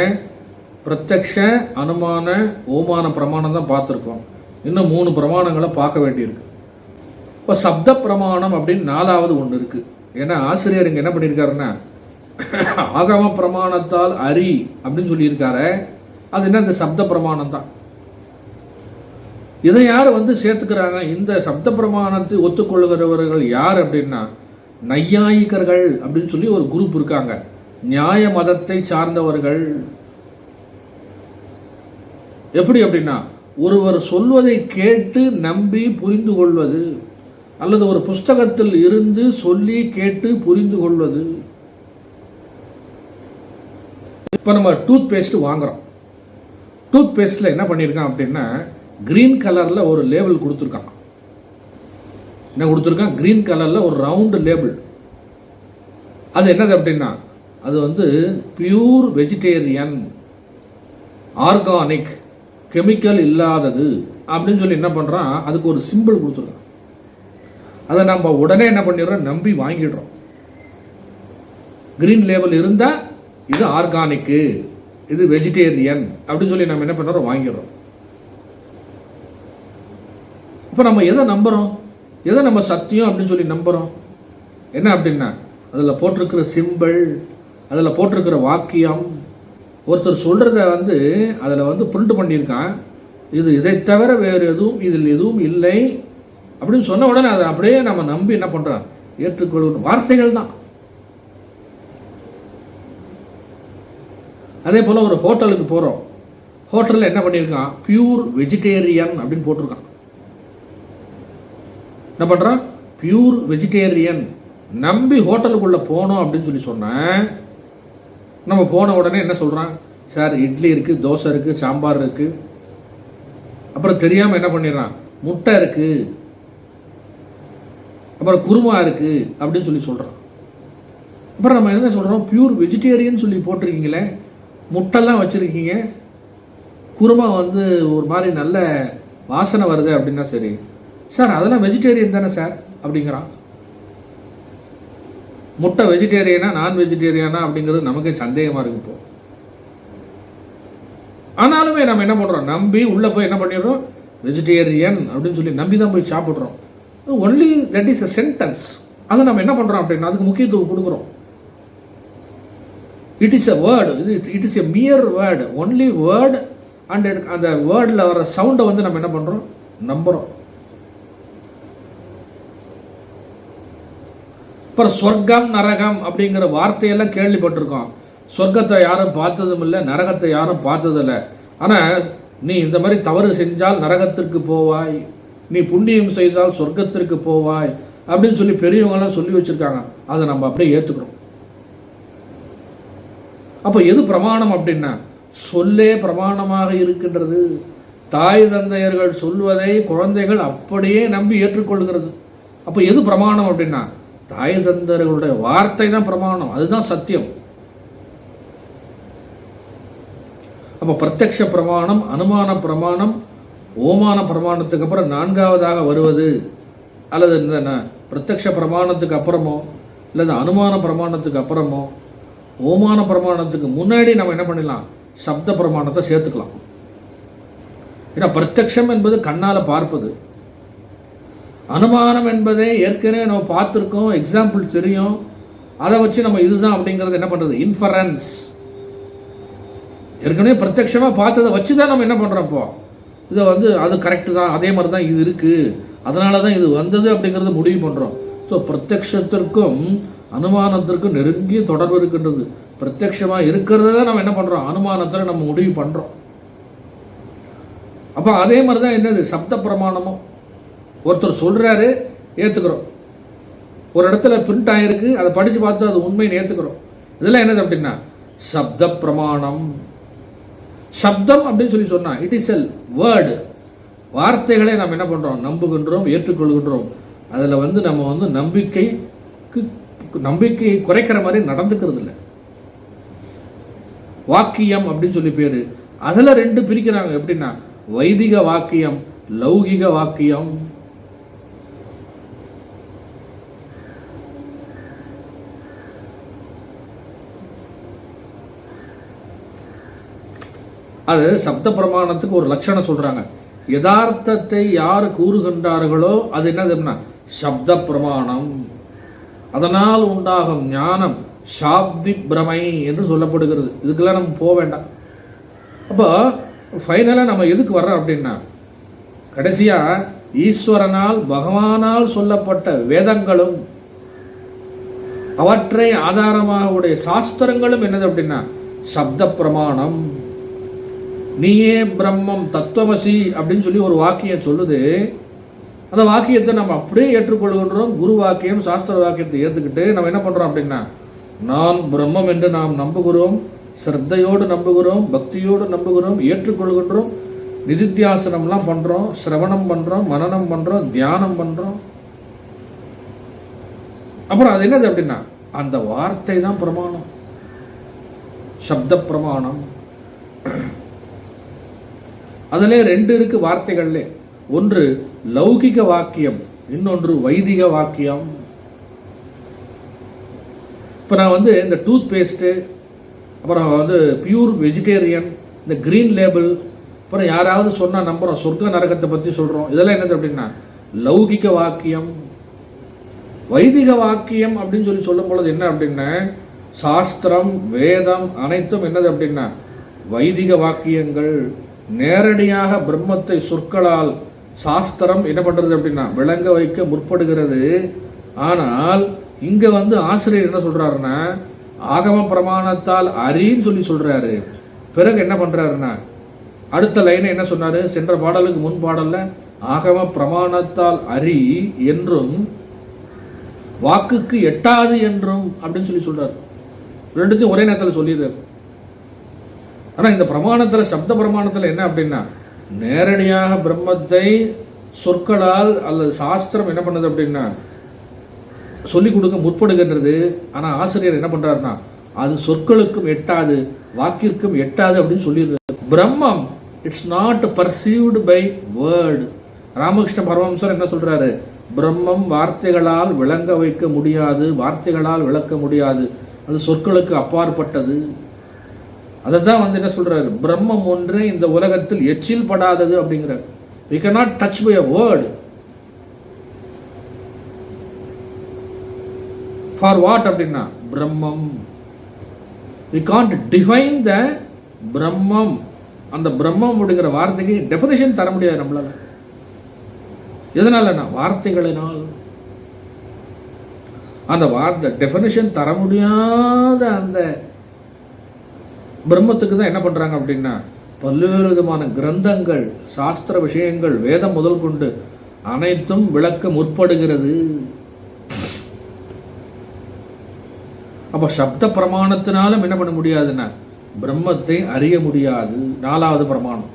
பிரத்யக்ஷ அனுமான ஓமான பிரமாணம் தான் பார்த்துருக்கோம். இன்னும் 3 பிரமாணங்களை பார்க்க வேண்டியிருக்கு. இப்போ சப்த பிரமாணம் அப்படின்னு 4வது ஒன்று இருக்கு. ஏன்னா ஆசிரியர் இங்க என்ன பண்ணியிருக்காருன்னா ஆகம பிரமாணத்தால் அறி அப்படின்னு சொல்லியிருக்காரு. அது என்ன, இந்த சப்த பிரமாணம் தான். இதை யார் சேர்த்துக்கிறாங்க, இந்த சப்த பிரமாணத்தை ஒத்துக்கொள்கிறவர்கள் யார் அப்படின்னா நையாயிகர்கள் அப்படின்னு சொல்லி ஒரு குரூப் இருக்காங்க, நியாய மதத்தை சார்ந்தவர்கள். எப்படி அப்படின்னா ஒருவர் சொல்வதை கேட்டு நம்பி புரிந்து கொள்வது, அல்லது ஒரு புஸ்தகத்தில் இருந்து சொல்லி கேட்டு புரிந்து கொள்வது. இப்ப நம்ம டூத் பேஸ்ட் வாங்குறோம். டூத் பேஸ்ட்ல என்ன பண்ணிருக்கான் அப்படின்னா கிரீன் கலர்ல ஒரு லேபிள் கொடுத்துருக்கான். என்ன கொடுத்துருக்கான், கிரீன் கலர்ல ஒரு ரவுண்ட் லேபிள். அது என்னது அப்படின்னா அது பியூர் வெஜிடேரியன், ஆர்கானிக், கெமிக்கல் இல்லாதது அப்படின்னு சொல்லி என்ன பண்றான், அதுக்கு ஒரு சிம்பிள் கொடுத்துருக்கான். அதை நம்ம உடனே என்ன பண்ணிடுறோம், நம்பி வாங்கிடுறோம். கிரீன் லேபிள் இருந்தா இது ஆர்கானிக்கு, இது வெஜிடேரியன் அப்படின்னு சொல்லி நம்ம என்ன பண்றோம், வாங்கிடுறோம். இப்ப நம்ம எதை நம்புறோம், எதை நம்ம சத்தியம் அப்படின்னு சொல்லி நம்புறோம். என்ன அப்படின்னா அதில் போட்டிருக்கிற சிம்பிள், அதில் போட்டிருக்கிற வாக்கியம். ஒருத்தர் சொல்றத அதில் பிரிண்ட் பண்ணியிருக்கான், இது இதை தவிர வேறு எதுவும் இதில் எதுவும் இல்லை அப்படின்னு சொன்ன உடனே அதை அப்படியே நம்ம நம்பி என்ன பண்றோம், ஏற்றுக்கொள்ளும் வார்த்தைகள் தான். அதே போல ஒரு ஹோட்டலுக்கு போறோம், ஹோட்டலில் என்ன பண்ணியிருக்கான், பியூர் வெஜிடேரியன் அப்படின்னு போட்டிருக்கான். என்ன பண்றான், பியூர் வெஜிடேரியன், நம்பி ஹோட்டலுக்குள்ள போனோம் அப்படின்னு சொல்லி சொன்னேன். நம்ம போன உடனே என்ன சொல்றான், சார் இட்லி இருக்கு, தோசை இருக்கு, சாம்பார் இருக்கு, அப்புறம் தெரியாம என்ன பண்ணிடுறான், முட்டை இருக்கு, அப்புறம் குருமா இருக்கு அப்படின்னு சொல்லி சொல்றான். அப்புறம் நம்ம என்ன சொல்றோம், பியூர் வெஜிடேரியன் சொல்லி போட்டிருக்கீங்களே, முட்டைலாம் வச்சிருக்கீங்க, குருமா வந்து ஒரு மாதிரி நல்ல வாசனை வருது அப்படின்னா சரி சார் அதெல்லாம் வெஜிடேரியன் தானே சார் அப்படிங்கிறான். முட்டை வெஜிடேரியனா நான் வெஜிடேரியனா அப்படிங்கிறது நமக்கு சந்தேகமா இருக்கு இப்போ. ஆனாலுமே நம்ம என்ன பண்றோம், நம்பி உள்ள போய் என்ன பண்ணிடுறோம், வெஜிடேரியன் அப்படின்னு சொல்லி நம்பி தான் போய் சாப்பிடுறோம். Only that is a sentence. அதை நம்ம என்ன பண்றோம் அப்படின்னா அதுக்கு முக்கியத்துவம் கொடுக்குறோம். It is a word, it is a mere word, only word. And அந்த வேர்டில் வர சவுண்டை வந்து நம்ம என்ன பண்றோம், நம்புறோம். அப்புறம் சொர்க்கம் நரகம் அப்படிங்கிற வார்த்தையெல்லாம் கேள்விப்பட்டிருக்கோம். சொர்க்கத்தை யாரும் பார்த்ததும் இல்லை, நரகத்தை யாரும் பார்த்ததில்லை. ஆனா நீ இந்த மாதிரி தவறு செஞ்சால் நரகத்திற்கு போவாய், நீ புண்ணியம் செய்தால் சொர்க்கத்திற்கு போவாய் அப்படின்னு சொல்லி பெரியவங்களாம் சொல்லி வச்சிருக்காங்க. அதை நம்ம அப்படியே ஏத்துக்கிறோம். அப்ப எது பிரமாணம் அப்படின்னா, சொல்லே பிரமாணமாக இருக்கின்றது. தாய் தந்தையர்கள் சொல்வதை குழந்தைகள் அப்படியே நம்பி ஏற்றுக்கொள்கிறது. அப்ப எது பிரமாணம் அப்படின்னா, தாய் தந்தையர்களுடைய வார்த்தை தான் பிரமாணம், அதுதான் சத்தியம். அப்ப பிரத்யக்ஷ பிரமாணம், அனுமான பிரமாணம், ஓமான பிரமாணத்துக்கு அப்புறம் நான்காவதாக வருவது, அல்லது இந்த பிரத்யக்ஷ பிரமாணத்துக்கு அப்புறமோ அல்லது அனுமான பிரமாணத்துக்கு அப்புறமோ ஓமான பிரமாணத்துக்கு முன்னாடி நம்ம என்ன பண்ணிடலாம், சப்த பிரமாணத்தை சேர்த்துக்கலாம். ஏன்னா பிரத்யக்ஷம் என்பது கண்ணால பார்ப்பது, அனுமானம் என்பதை ஏற்கனவே நம்ம பார்த்துருக்கோம், எக்ஸாம்பிள் தெரியும், அதை வச்சு நம்ம இதுதான் அப்படிங்கிறது என்ன பண்றது, இன்ஃபரன்ஸ். ஏற்கனவே பிரத்யக்ஷமா பார்த்ததை வச்சுதான் நம்ம என்ன பண்றோம், இப்போ இதை வந்து அது கரெக்டு தான், அதே மாதிரி தான் இது இருக்கு, அதனால தான் இது வந்தது அப்படிங்கிறத முடிவு பண்றோம். ஸோ பிரத்யக்ஷத்திற்கும் அனுமானத்திற்கும் நெருங்கிய தொடர்பு இருக்கின்றது. பிரத்யக்ஷமா இருக்கிறத தான் நம்ம என்ன பண்றோம், அனுமானத்தில் நம்ம முடிவு பண்றோம். அப்ப அதே மாதிரி தான் என்னது சப்த பிரமாணமும். ஒருத்தர் சொல்றாரு, ஏத்துக்கிறோம். ஒரு இடத்துல பிரிண்ட் ஆயிருக்கு, அதை படிச்சு பார்த்து அது உண்மைன்னு ஏத்துக்கிறோம். இதெல்லாம் என்னது அப்படின்னா சப்த பிரமாணம். சப்தம் அப்படின்னு சொல்லி சொன்னா இட் இஸ் எல் வேர்டு. வார்த்தைகளை நம்ம என்ன பண்றோம், நம்புகின்றோம், ஏற்றுக்கொள்கின்றோம். அதுல வந்து நம்ம வந்து நம்பிக்கையை குறைக்கிற மாதிரி நடந்துக்கிறது இல்லை. வாக்கியம் அப்படின்னு சொல்லி பேரு. அதுல ரெண்டு பிரிக்கிறாங்க. எப்படின்னா வைதிக வாக்கியம், லௌகிக வாக்கியம். அது சப்த பிரமாணத்துக்கு ஒரு லட்சணம் சொல்றாங்க. யதார்த்தத்தை யார் கூறுகின்றார்களோ அது என்னதுன்னா சப்த பிரமாணம். அதனால் உண்டாகும் ஞானம் சாப்தி பிரமை என்று சொல்லப்படுகிறது. இதுக்கெல்லாம் நம்ம போக வேண்டாம். அப்போ ஃபைனலா நம்ம எதுக்கு வர்றோம் அப்படின்னா, கடைசியா ஈஸ்வரனால் பகவானால் சொல்லப்பட்ட வேதங்களும் அவற்றை ஆதாரமாக உடைய சாஸ்திரங்களும் என்னது அப்படின்னா சப்த பிரமாணம். நீயே பிரம்மம் தத்துவமசி அப்படின்னு சொல்லி ஒரு வாக்கியம் சொல்லுது. அந்த வாக்கியத்தை நம்ம அப்படியே ஏற்றுக்கொள்கின்றோம். குரு வாக்கியம், சாஸ்திர வாக்கியத்தை ஏற்றுக்கிட்டு நம்ம என்ன பண்றோம் அப்படின்னா, நான் பிரம்மம் என்று நாம் நம்புகிறோம், ஸ்ரத்தையோடு நம்புகிறோம், பக்தியோடு நம்புகிறோம், ஏற்றுக்கொள்கின்றோம். நிதித்தியாசனம்லாம் பண்றோம், சிரவணம் பண்றோம், மனனம் பண்றோம், தியானம் பண்றோம். அப்புறம் அது என்னது அப்படின்னா அந்த வார்த்தை தான் பிரமாணம், சப்த பிரமாணம். அதிலே ரெண்டு இருக்கு வார்த்தைகள்ல. ஒன்று லௌகிக வாக்கியம், இன்னொன்று வைதிக வாக்கியம். இப்போ நான் வந்து இந்த டூத் பேஸ்ட்டு, அப்புறம் வந்து பியூர் வெஜிடேரியன், இந்த கிரீன் லேபிள், அப்புறம் யாராவது சொன்னால் நம்புறோம், சொர்க்க நரகத்தை பற்றி சொல்கிறோம். இதெல்லாம் என்னது அப்படின்னா லௌகிக வாக்கியம். வைதிக வாக்கியம் அப்படின்னு சொல்லி சொல்லும் பொழுது என்ன அப்படின்னா சாஸ்திரம், வேதம் அனைத்தும் என்னது அப்படின்னா வைதிக வாக்கியங்கள். நேரடியாக பிரம்மத்தை சொற்களால் சாஸ்திரம் என்ன பண்றது அப்படின்னா விளங்க வைக்க முற்படுகிறது. ஆனால் இங்க வந்து ஆசிரியர் என்ன சொல்றாருன்னா ஆகம பிரமாணத்தால் அறின்னு சொல்லி சொல்றாரு. பிறகு என்ன பண்றாருன்னா அடுத்த லைனை என்ன சொன்னாரு, சென்ற பாடலுக்கு முன் பாடல்ல ஆகம பிரமாணத்தால் அறி என்றும் வாக்குக்கு எட்டாது என்றும் அப்படின்னு சொல்லி சொல்றாரு. ரெண்டுத்தையும் ஒரே நேரத்தில் சொல்லிடுறாரு. ஆனா இந்த பிரமாணத்துல, சப்த பிரமாணத்துல என்ன அப்படின்னா, நேரடியாக பிரம்மத்தை சொற்களால் அல்லது சாஸ்திரம் என்ன பண்ணுது அப்படின்னா சொல்லிக் கொடுக்க முற்படுகின்றது. ஆனா ஆசிரியர் என்ன பண்றாருன்னா, அது சொற்களுக்கும் எட்டாது, வாக்கிற்கும் எட்டாது அப்படின்னு சொல்லிடுறாரு. பிரம்மம் it's not perceived by word. Ramakrishna பரமஹம்சர் என்ன சொல்றாரு, பிரம்மம் வார்த்தைகளால் விளங்க வைக்க முடியாது, வார்த்தைகளால் விளக்க முடியாது, அது சொற்களுக்கு அப்பாற்பட்டது. அதைத்தான் என்ன சொல்றாரு, பிரம்மம் ஒன்று இந்த உலகத்தில் எச்சில் படாதது அப்படிங்கிறார். we cannot touch by a word. for what அப்படின்னா பிரம்மம். we can't define the பிரம்மம். அந்த பிரம்மம் அப்படிங்கிற வார்த்தைக்கு டெஃபினேஷன் தர முடியாது நம்மளால. எதனாலன்னா வார்த்தைகளினால். அந்த வார்த்தை டெஃபினேஷன் தர முடியாத அந்த பிரம்மத்துக்கு தான் என்ன பண்றாங்க அப்படின்னா பல்வேறு விதமான கிரந்தங்கள், சாஸ்திர விஷயங்கள், வேதம் முதல் கொண்டு அனைத்தும் விளக்க முற்படுகிறது. அப்ப சப்த பிரமாணத்தினாலும் என்ன பண்ண முடியாதுன்னா பிரம்மத்தை அறிய முடியாது. நாலாவது பிரமாணம்.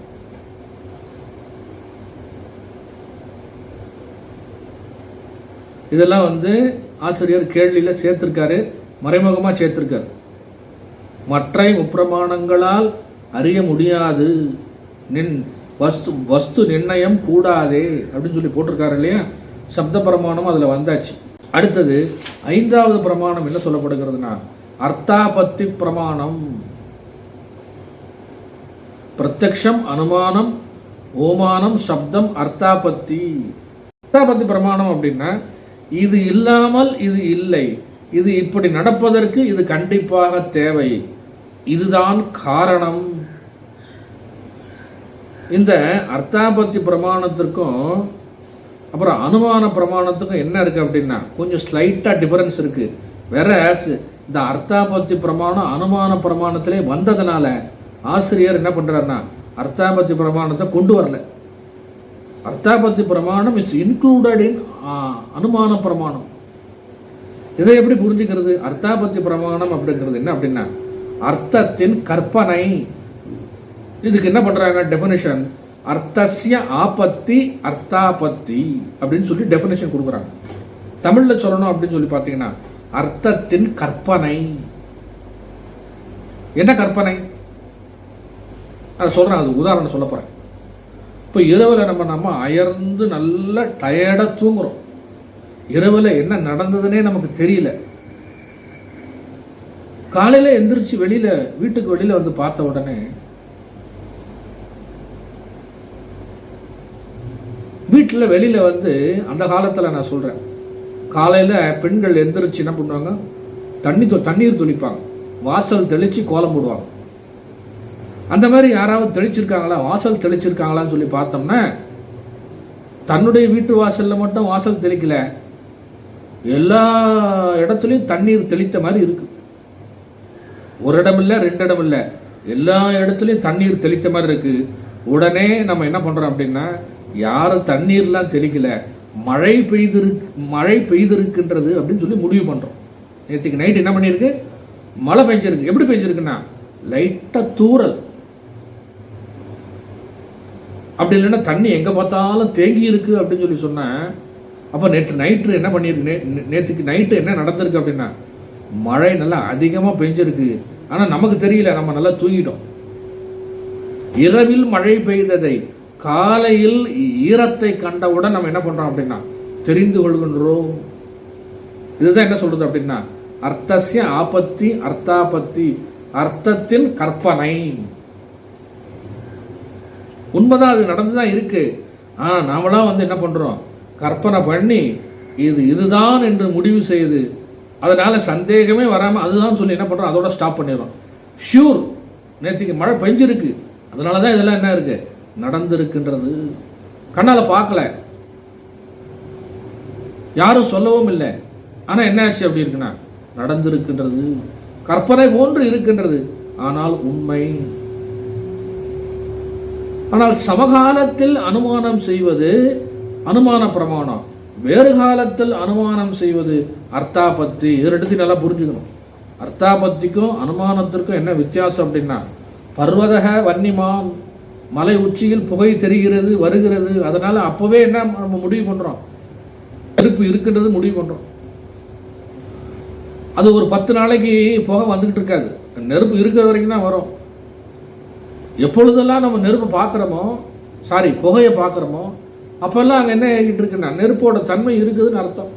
இதெல்லாம் ஆசிரியர் கேள்வியில சேர்த்திருக்காரு, மறைமுகமா சேர்த்திருக்காரு. மற்ற முப்பிரமாணங்களால் அறிய முடியாது, வஸ்து நிர்ணயம் கூடாதே அப்படின்னு சொல்லி போட்டிருக்காரு இல்லையா. சப்த பிரமாணம் அதுல வந்தாச்சு. அடுத்தது ஐந்தாவது பிரமாணம் என்ன சொல்லப்படுகிறதுனா அர்த்தாபத்தி பிரமாணம். பிரத்யக்ஷம், அனுமானம், ஓமானம், சப்தம், அர்த்தாபத்தி. அர்த்தாபத்தி பிரமாணம் அப்படின்னா இது இல்லாமல் இது இல்லை, இது இப்படி நடப்பதற்கு இது கண்டிப்பாக தேவை, இதுதான் காரணம். இந்த அர்த்தாபத்தி பிரமாணத்திற்கும் அப்புறம் அனுமான பிரமாணத்துக்கும் என்ன இருக்கு அப்படின்னா கொஞ்சம் ஸ்லைட்டா டிஃபரன்ஸ் இருக்கு. வேற இந்த அர்த்தாபத்தி பிரமாணம் அனுமான பிரமாணத்திலே வந்ததுனால ஆசிரியர் என்ன பண்றாருன்னா அர்த்தாபத்தி பிரமாணத்தை கொண்டு வரல. அர்த்தாபத்தி பிரமாணம் இஸ் இன்க்ளூடட் இன் அனுமான பிரமாணம். இதை எப்படி புரிஞ்சுக்கிறது? அர்த்தாபத்தி பிரமாணம் அப்படிங்கிறது என்ன அப்படின்னா அர்த்தத்தின் கற்பனை. இதுக்கு என்ன பண்றாங்க டெபினிஷன், அர்த்தஸ்ய ஆபத்தி அர்த்தாபத்தி அப்படின்னு சொல்லி டெபினிஷன் கொடுக்குறாங்க. தமிழ்ல சொல்லணும் அப்படின்னு சொல்லி பாத்தீங்கன்னா அர்த்தத்தின் கற்பனை. என்ன கற்பனை சொல்றேன், அது உதாரணம் சொல்ல போறேன். இப்போ இரவுல நம்ம அயர்ந்து நல்ல டயர்டா தூங்குறோம். இரவுல என்ன நடந்ததுன்னே நமக்கு தெரியல. காலையில எந்திரிச்சு வீட்டுக்கு வெளியில பார்த்த உடனே வீட்டுல வெளியில அந்த காலத்துல நான் சொல்றேன், காலையில பெண்கள் எந்திரிச்சு என்ன பண்ணுவாங்க, தண்ணீர் தெளிப்பாங்க, வாசல் தெளிச்சு கோலம் போடுவாங்க. அந்த மாதிரி யாராவது தெளிச்சிருக்காங்களா, வாசல் தெளிச்சிருக்காங்களான்னு சொல்லி பார்த்தோம்னா தன்னுடைய வீட்டு வாசல்ல மட்டும் வாசல் தெளிக்கல, எல்லா இடத்துலயும் தண்ணீர் தெளித்த மாதிரி இருக்கு. ஒரு இடம் இல்ல, ரெண்டு இடம் இல்ல, எல்லா இடத்துலயும் தண்ணீர் தெளித்த மாதிரி இருக்கு. உடனே நம்ம என்ன பண்றோம் அப்படின்னா யாரும் தண்ணீர்லாம் தெளிக்கல, மழை பெய்திருக்கின்றது அப்படின்னு சொல்லி முடிவு பண்றோம். நேற்றுக்கு நைட் என்ன பண்ணிருக்கு, மழை பெஞ்சிருக்கு. எப்படி பெஞ்சிருக்குன்னா லைட்டா தூறல், அப்படி இல்லைன்னா தண்ணி எங்க பார்த்தாலும் தேங்கி இருக்கு அப்படின்னு சொல்லி சொன்ன. அப்ப நேற்று என்ன பண்ணிருக்கு, நேற்றுக்கு நைட்டு என்ன நடந்திருக்கு அப்படின்னா மழை நல்லா அதிகமா பெஞ்சிருக்கு. ஆனா நமக்கு தெரியல, நம்ம நல்லா தூங்கிட்டோம். இரவில் மழை பெய்ததை காலையில் ஈரத்தை கண்டவுடன் நம்ம என்ன பண்றோம் அப்படின்னா தெரிந்து கொள்கின்றோம். இதுதான் என்ன சொல்றது அப்படின்னா அர்த்தஸ்ய ஆபத்தி அர்த்தாபத்தி, அர்த்தத்தின் கற்பனை. உண்மைதான், அது நடந்துதான் இருக்கு. ஆனா நாமளாம் என்ன பண்றோம், கற்பனை பண்ணி இதுதான் என்று முடிவு செய்து அதனால சந்தேகமே வராம அதுதான் சொல்லி என்ன பண்றோம், அதோட ஸ்டாப் பண்ணிடுறோம். ஷூர் நேற்றுக்கு மழை பெஞ்சிருக்கு, அதனாலதான் இதெல்லாம் என்ன இருக்கு நடந்திருக்கின்றது. கண்ணால பார்க்கல, யாரும் சொல்லவும் இல்லை, ஆனா என்ன ஆச்சு அப்படி இருக்குன்னா நடந்திருக்கின்றது. கற்பனை போன்று இருக்கின்றது, ஆனால் உண்மை. ஆனால் சமகாலத்தில் அனுமானம் செய்வது அனுமான பிரமாணம், வேறு காலத்தில் அனுமானம் செய்வது அர்த்தாபத்தி. இதெடுத்து நல்லா புரிஞ்சுக்கணும். அர்த்தாபத்திக்கும் அனுமானத்திற்கும் என்ன வித்தியாசம் அப்படின்னா, பர்வதக வன்னிமான், மலை உச்சியில் புகை தெரிகிறது வருகிறது, அதனால அப்பவே என்ன நம்ம முடிவு பண்றோம், நெருப்பு இருக்குன்றது முடிவு பண்றோம். அது ஒரு 10 நாளைக்கு புகை வந்துகிட்டு இருக்காது, நெருப்பு இருக்கிற வரைக்கும் தான் வரும். எப்பொழுதெல்லாம் நம்ம நெருப்பை பார்க்குறோமோ, புகையை பார்க்குறோமோ, அப்பெல்லாம் அங்கே என்ன ஆகிட்டு இருக்குன்னா நெருப்போட தன்மை இருக்குதுன்னு அர்த்தம்.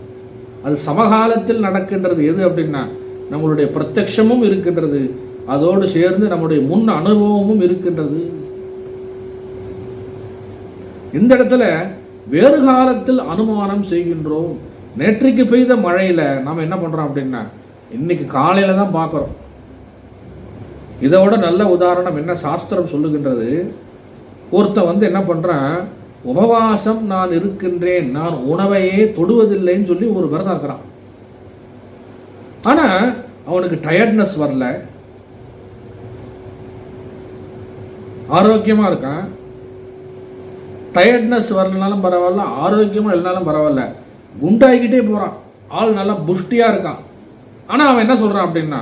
அது சமகாலத்தில் நடக்கின்றது. எது அப்படின்னா நம்மளுடைய பிரத்யக்ஷமும் இருக்கின்றது, அதோடு சேர்ந்து நம்முடைய முன் அனுபவமும் இருக்கின்றது. இந்த இடத்துல வேறு காலத்தில் அனுமானம் செய்கின்றோம். நேற்றைக்கு பெய்த மழையில நாம என்ன பண்றோம் அப்படின்னா இன்னைக்கு காலையில தான் பார்க்கிறோம். இதோட நல்ல உதாரணம் என்ன சாஸ்திரம் சொல்லுகின்றது, ஒருத்தன் என்ன பண்றான், உபவாசம் நான் இருக்கின்றேன், நான் உணவையே தொடுவதில்லைன்னு சொல்லி ஒரு விரதம் இருக்கிறான். ஆனா அவனுக்கு டயர்ட்னஸ் வரல, ஆரோக்கியமா இருக்கான். டயர்ட்னஸ் வரலனாலும் பரவாயில்ல, ஆரோக்கியமா இல்லைனாலும் பரவாயில்ல, குண்டாகிக்கிட்டே போறான், ஆள் நல்லா புஷ்டியா இருக்கான். ஆனா அவன் என்ன சொல்றான் அப்படின்னா,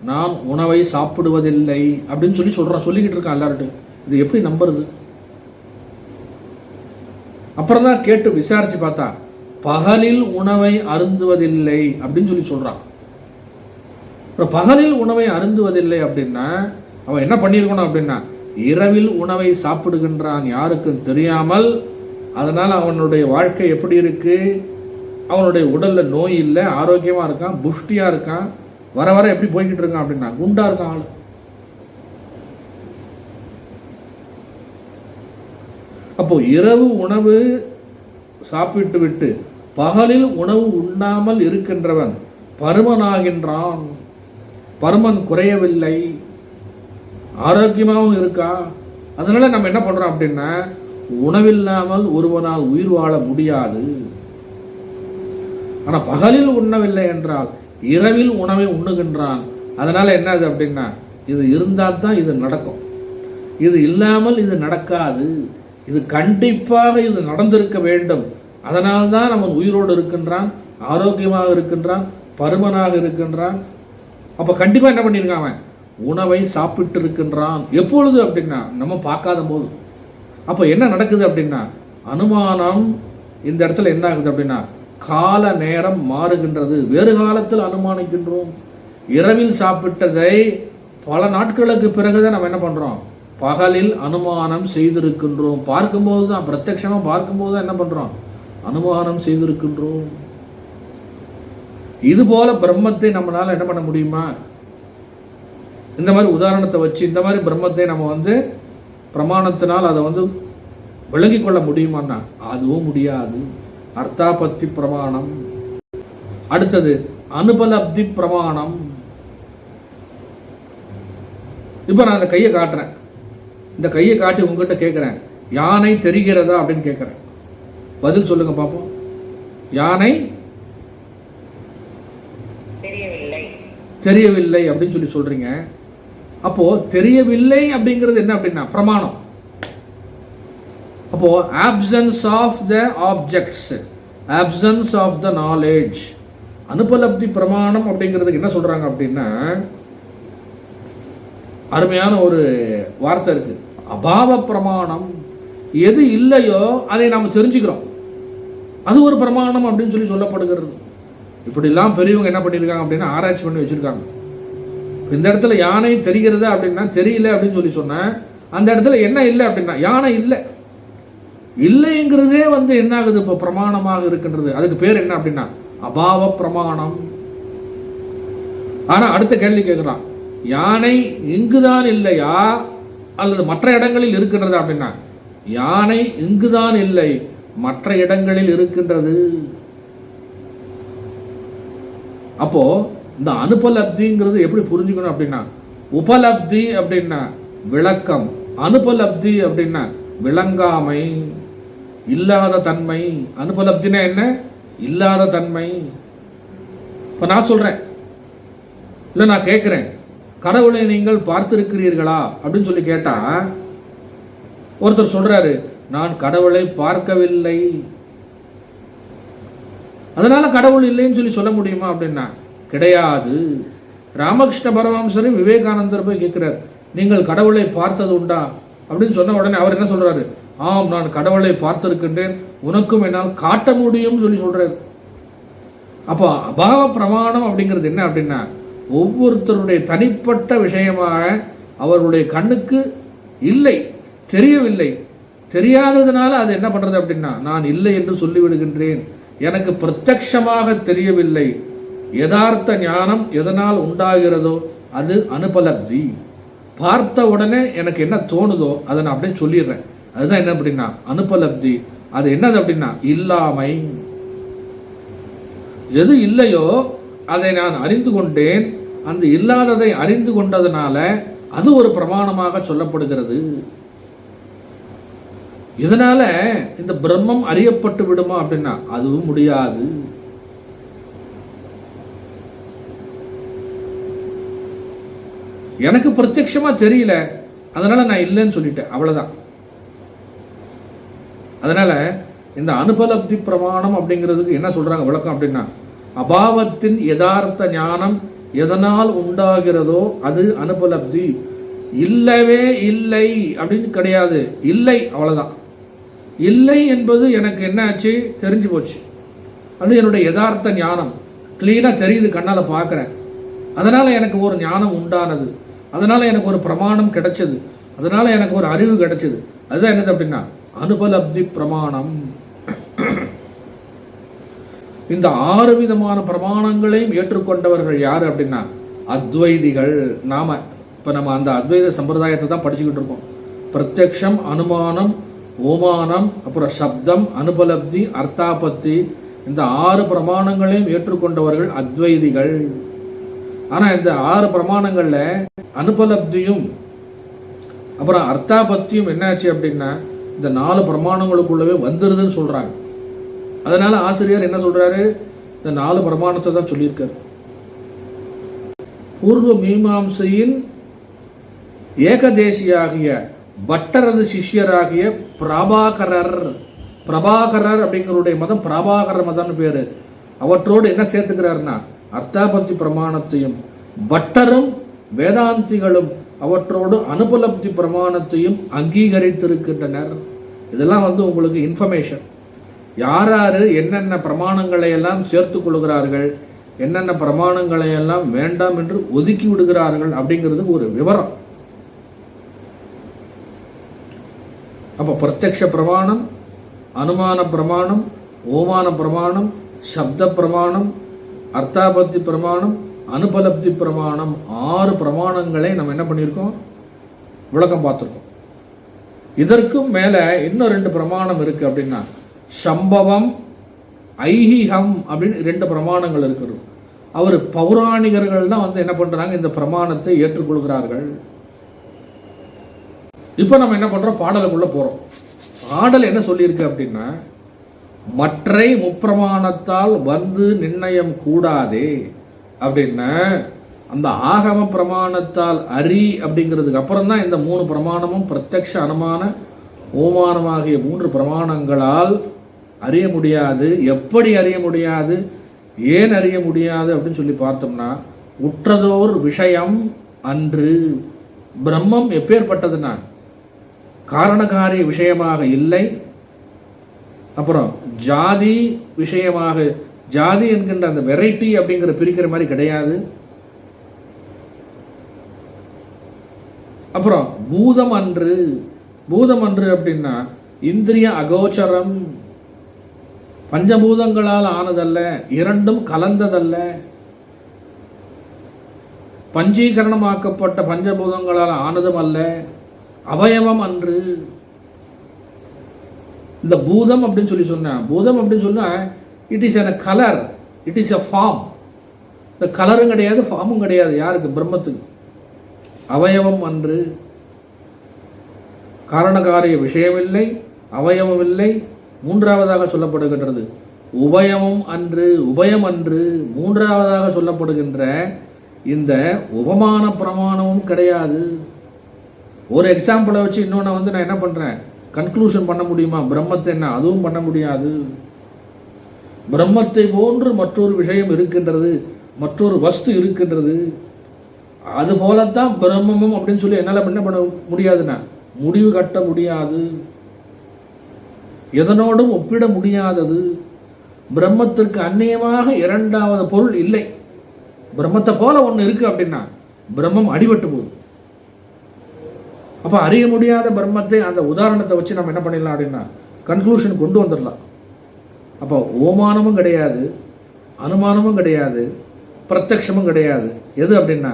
நான் உணவை சாப்பிடுவதில்லை அப்படின்னு சொல்லிக்கிட்டு இருக்கான் எல்லார்ட்டும். இது எப்படி நம்புறது? அப்புறம் தான் கேட்டு விசாரிச்சு பார்த்தா பகலில் உணவை அருந்துவதில்லை அப்படின்னு சொல்றான். பகலில் உணவை அருந்துவதில்லை அப்படின்னா அவன் என்ன பண்ணிருக்கணும் அப்படின்னா, இரவில் உணவை சாப்பிடுகின்றான் யாருக்கும் தெரியாமல். அதனால அவனுடைய வாழ்க்கை எப்படி இருக்கு, அவனுடைய உடல்ல நோய் இல்லை, ஆரோக்கியமா இருக்கான், புஷ்டியா இருக்கான். வர வர எப்படி போய்கிட்டு இருக்கான் அப்படின்னா குண்டா இருக்கான் ஆளு. அப்போ இரவு உணவு சாப்பிட்டு விட்டு பகலில் உணவு உண்ணாமல் இருக்கின்றவன் பருமனாகின்றான். பருமன் குறையவில்லை, ஆரோக்கியமாகவும் இருக்கா. அதனால நம்ம என்ன பண்றோம் அப்படின்னா, உணவில்லாமல் ஒருவனால் உயிர் வாழ முடியாது. ஆனா பகலில் உண்ணவில்லை என்றால் இரவில் உணவை உண்ணுகின்றான். அதனால என்னது அப்படின்னா, இது இருந்தால் தான் இது நடக்கும், இது இல்லாமல் இது நடக்காது, இது கண்டிப்பாக இது நடந்திருக்க வேண்டும். அதனால்தான் அவன் உயிரோடு இருக்கின்றான், ஆரோக்கியமாக இருக்கின்றான், பருமனாக இருக்கின்றான். அப்ப கண்டிப்பா என்ன பண்ணிருக்கான், அவன் உணவை சாப்பிட்டு இருக்கின்றான். எப்பொழுது அப்படின்னா நம்ம பார்க்காத போது. அப்ப என்ன நடக்குது அப்படின்னா, அனுமானம் இந்த இடத்துல என்ன ஆகுது அப்படின்னா, கால நேரம் மாறுகின்றது. வேறு காலத்தில் அனுமானிக்கின்றோம். இரவில் சாப்பிட்டதை பல நாட்களுக்கு பிறகுதான் நம்ம என்ன பண்றோம், பகலில் அனுமானம் செய்திருக்கின்றோம். பார்க்கும்போது தான், பிரத்யட்சமா பார்க்கும்போது தான் என்ன பண்றோம், அனுமானம் செய்திருக்கின்றோம். இது போல பிரம்மத்தை நம்மளால என்ன பண்ண முடியுமா? இந்த மாதிரி உதாரணத்தை வச்சு இந்த மாதிரி பிரம்மத்தை நம்ம பிரமாணத்தினால் அதை விளங்கிக் கொள்ள முடியுமான்னா அதுவும் முடியாது. அர்த்தாபத்தி பிரமாணம். அடுத்தது அனுபலப்தி பிரமாணம். இப்ப நான் அந்த கையை காட்டுறேன், இந்த கையை காட்டி உங்ககிட்ட கேட்கிறேன், யானை தெரிகிறதா அப்படின்னு கேட்கிறேன். பதில் சொல்லுங்க பாப்போம். யானை தெரியவில்லை அப்படின்னு சொல்றீங்க. அப்போ தெரியவில்லை அப்படிங்கிறது என்ன அப்படின்னா பிரமாணம். அப்போ absence of the objects, absence of the knowledge. அனுபலப்தி பிரமாணம் அப்படிங்கிறதுக்கு என்ன சொல்றாங்க அப்படின்னா, அருமையான ஒரு வார்த்தை இருக்கு, அபாவ பிரமாணம். எது இல்லையோ அதை நாம தெரிஞ்சுக்கிறோம், அது ஒரு பிரமாணம் அப்படின்னு சொல்லப்படுகிறது. இப்படிலாம் பெரியவங்க என்ன பண்ணிருக்காங்க அப்படின்னா ஆராய்ச்சி பண்ணி வச்சிருக்காங்க. இந்த இடத்துல யானை தெரிகிறது அப்படின்னா தெரியல அப்படின்னு சொன்ன அந்த இடத்துல என்ன இல்லை அப்படின்னா யானை இல்லை, இல்லைங்கிறதே என்ன ஆகுது, இப்ப பிரமாணமாக இருக்கின்றது. அதுக்கு பேர் என்ன அப்படின்னா அபாவ பிரமாணம். ஆனா அடுத்த கேள்வி கேட்கிறான், யானை இங்குதான் இல்லையா அல்லது மற்ற இடங்களில் இருக்கின்றது அப்படின்னா, யானை இங்குதான் இல்லை, மற்ற இடங்களில் இருக்கின்றது. அப்போ இந்த அனுபலப்திங்கிறது எப்படி புரிஞ்சுக்கணும் அப்படின்னா, உபலப்தி அப்படின்னா விளக்கம், அனுபலப்தி அப்படின்னா விளங்காமை, இல்லாத தன்மை. அனுபலப்தினா என்ன, இல்லாத தன்மை. இப்ப நான் சொல்றேன், இல்ல நான் கேட்கிறேன், கடவுளை நீங்கள் பார்த்திருக்கிறீர்களா அப்படின்னு கேட்டா ஒருத்தர் சொல்றாரு, நான் கடவுளை பார்க்கவில்லை. அதனால கடவுள் இல்லைன்னு சொல்லி சொல்ல முடியுமா அப்படின்னா கிடையாது. ராமகிருஷ்ண பரமஹம்சரும் விவேகானந்தர் போய் கேட்கிறார், நீங்கள் கடவுளை பார்த்தது உண்டா அப்படின்னு சொன்ன உடனே அவர் என்ன சொல்றாரு, ஆம் நான் கடவுளை பார்த்திருக்கின்றேன், உனக்கும் என்னால் காட்ட முடியும் சொல்லி சொல்றாரு. அப்போ அபாவ பிரமாணம் அப்படிங்கிறது என்ன அப்படின்னா, ஒவ்வொருத்தருடைய தனிப்பட்ட விஷயமாக அவருடைய கண்ணுக்கு இல்லை, தெரியவில்லை, தெரியாததுனால அது என்ன பண்றது அப்படின்னா, நான் இல்லை என்று சொல்லிவிடுகின்றேன், எனக்கு பிரத்யட்சமாக தெரியவில்லை. யதார்த்த ஞானம் எதனால் உண்டாகிறதோ அது அனுபலப்தி. பார்த்த உடனே எனக்கு என்ன தோணுதோ அதை நான் அப்படியே சொல்லிடுறேன், அதுதான் என்ன அப்படின்னா அனுபலப்தி. அது என்னது அப்படின்னா இல்லாமை. எது இல்லையோ அதை நான் அறிந்து கொண்டேன், அந்த இல்லாததை அறிந்து கொண்டதனால அது ஒரு பிரமாணமாக சொல்லப்படுகிறது. இதனால இந்த பிரம்மம் அறியப்பட்டு விடுமா அப்படின்னா அதுவும் முடியாது. எனக்கு பிரத்யட்சமா தெரியல, அதனால நான் இல்லைன்னு சொல்லிட்டேன், அவ்வளவுதான். அதனால இந்த அனுபலப்தி பிரமாணம் அப்படிங்கிறதுக்கு என்ன சொல்றாங்க விளக்கம் அப்படின்னா, அபாவத்தின் யதார்த்த ஞானம் எதனால் உண்டாகிறதோ அது அனுபலப்தி. இல்லவே இல்லை அப்படின்னு கிடையாது, இல்லை அவ்வளவுதான். இல்லை என்பது எனக்கு என்ன ஆச்சு, தெரிஞ்சு போச்சு, அது என்னுடைய யதார்த்த ஞானம், கிளீனா தெரியுது, கண்ணால பார்க்கிறேன், அதனால எனக்கு ஒரு ஞானம் உண்டானது, அதனால எனக்கு ஒரு பிரமாணம் கிடைச்சது, அதனால எனக்கு ஒரு அறிவு கிடைச்சது. அதுதான் என்னது அப்படின்னா அனுபலப்தி பிரமாணம். இந்த 6 விதமான பிரமாணங்களையும் ஏற்றுக்கொண்டவர்கள் யாரு அப்படின்னா அத்வைதிகள். இப்ப நம்ம அந்த அத்வைத சம்பிரதாயத்தை தான் படிச்சுக்கிட்டு இருக்கோம். பிரத்யக்ஷம், அனுமானம், ஓமானம், அப்புறம் சப்தம், அனுபலப்தி, அர்த்தாபத்தி, இந்த 6 பிரமாணங்களையும் ஏற்றுக்கொண்டவர்கள் அத்வைதிகள். ஆனா இந்த 6 பிரமாணங்கள்ல அனுபலப்தியும் அப்புறம் அர்த்தாபத்தியும் என்னாச்சு அப்படின்னா இந்த 4 பிரமாணங்களுக்குள்ளவே வந்துருதுன்னு சொல்றாங்க. அதனால ஆசிரியர் என்ன சொல்றாரு, இந்த 4 பிரமாணத்தை தான் சொல்லியிருக்காரு. பூர்வ மீமாம்சையின் ஏகதேசியாகிய பட்டரது சிஷ்யராகிய பிரபாகரர் அப்படிங்கிறடைய மதம் பிரபாகர மதம்னு பேரு. அவற்றோடு என்ன சேர்த்துக்கிறாருன்னா அர்த்தாபத்தி பிரமாணத்தையும், பட்டரும் வேதாந்திகளும் அவற்றோடு அனுபலப்தி பிரமாணத்தையும் அங்கீகரித்திருக்கின்றனர். இதெல்லாம் உங்களுக்கு இன்ஃபர்மேஷன். யாராரு என்னென்ன பிரமாணங்களை எல்லாம் சேர்த்துக் கொள்கிறார்கள், என்னென்ன பிரமாணங்களை எல்லாம் வேண்டாம் என்று ஒதுக்கி விடுகிறார்கள் அப்படிங்கிறதுக்கு ஒரு விவரம். அப்ப பிரத்யக்ஷ பிரமாணம், அனுமான பிரமாணம், ஓமான பிரமாணம், சப்த பிரமாணம், அர்த்தாபத்தி பிரமாணம், அனுபலப்தி பிரமாணம், 6 பிரமாணங்களை நம்ம என்ன பண்ணியிருக்கோம், விளக்கம் பார்த்திருக்கோம். இதற்கும் மேல இன்னும் 2 பிரமாணம் இருக்கு. அப்படின்னா சம்பவம், ஐஹிகம் அப்படின்னு 2 பிரமாணங்கள் இருக்கிறது. அவர் பௌராணிகர்கள் தான் என்ன பண்றாங்க, இந்த பிரமாணத்தை ஏற்றுக்கொள்கிறார்கள். இப்ப நம்ம என்ன பண்றோம், பாடலுக்குள்ள போறோம். பாடல் என்ன சொல்லியிருக்கு அப்படின்னா, மற்றை முப்பிரமாணத்தால் நிர்ணயம் கூடாதே அப்படின்னா அந்த ஆகம பிரமாணத்தால் அறி அப்படிங்கிறதுக்கு அப்புறம் தான் இந்த 3 பிரமாணமும் பிரத்யக்ஷ, அனுமான, ஓமானமாகிய 3 பிரமாணங்களால் அறிய முடியாது. எப்படி அறிய முடியாது, ஏன் அறிய முடியாது அப்படின்னு சொல்லி பார்த்தோம்னா, உற்றதோர் விஷயம் அன்று. பிரம்மம் எப்பேற்பட்டதுன்னா காரணகாரிய விஷயமாக இல்லை. அப்புறம் ஜாதி விஷயமாக, ஜாதி என்கின்ற அந்த வெரைட்டி அப்படிங்கிற பிரிக்கிற மாதிரி கிடையாது. அப்புறம் பூதம் அன்று. பூதம் அன்று அப்படின்னா இந்திரிய அகோச்சரம், பஞ்சபூதங்களால் ஆனதல்ல, 2ம் கலந்ததல்ல, பஞ்சீகரணமாக்கப்பட்ட பஞ்சபூதங்களால் ஆனதும் அல்ல, அவயவம் அன்று. இந்த பூதம் அப்படின்னு சொல்லி சொன்ன, பூதம் அப்படின்னு சொன்னா it is a colour, it is a form. இந்த கலரும் கிடையாது, ஃபார்மும் கிடையாது. யாருக்கு, பிரம்மத்துக்கு. அவயவம் அன்று, காரணகாரிய விஷயமில்லை, அவயவம் இல்லை. 3ஆவதாக சொல்லப்படுகின்றது உபயமும் அன்று. உபயம் அன்று 3ஆவதாக சொல்லப்படுகின்ற இந்த உபமான பிரமாணமும் கிடையாது. ஒரு எக்ஸாம்பிளை வச்சு இன்னொன்று நான் என்ன பண்றேன், கன்க்ளூஷன் பண்ண முடியுமா பிரம்மத்தை, என்ன அதுவும் பண்ண முடியாது. பிரம்மத்தை போன்று மற்றொரு விஷயம் இருக்கின்றது, மற்றொரு வஸ்து இருக்கின்றது, அது போலத்தான் பிரம்மமும் அப்படின்னு சொல்லி என்னால் என்ன பண்ண முடியாதுன்னா முடிவு கட்ட முடியாது, எதனோடும் ஒப்பிட முடியாதது. பிரம்மத்திற்கு அந்நியமாக இரண்டாவது பொருள் இல்லை. பிரம்மத்தை போல ஒன்று இருக்கு அப்படின்னா பிரம்மம் அடிபட்டு போகுது. அப்ப அறிய முடியாத பிரம்மத்தை அந்த உதாரணத்தை வச்சு நம்ம என்ன பண்ணிடலாம் அப்படின்னா கன்க்ளூஷன் கொண்டு வந்துடலாம். அப்போ ஓமானமும் கிடையாது, அனுமானமும் கிடையாது, பிரத்யக்ஷமும் கிடையாது. எது அப்படின்னா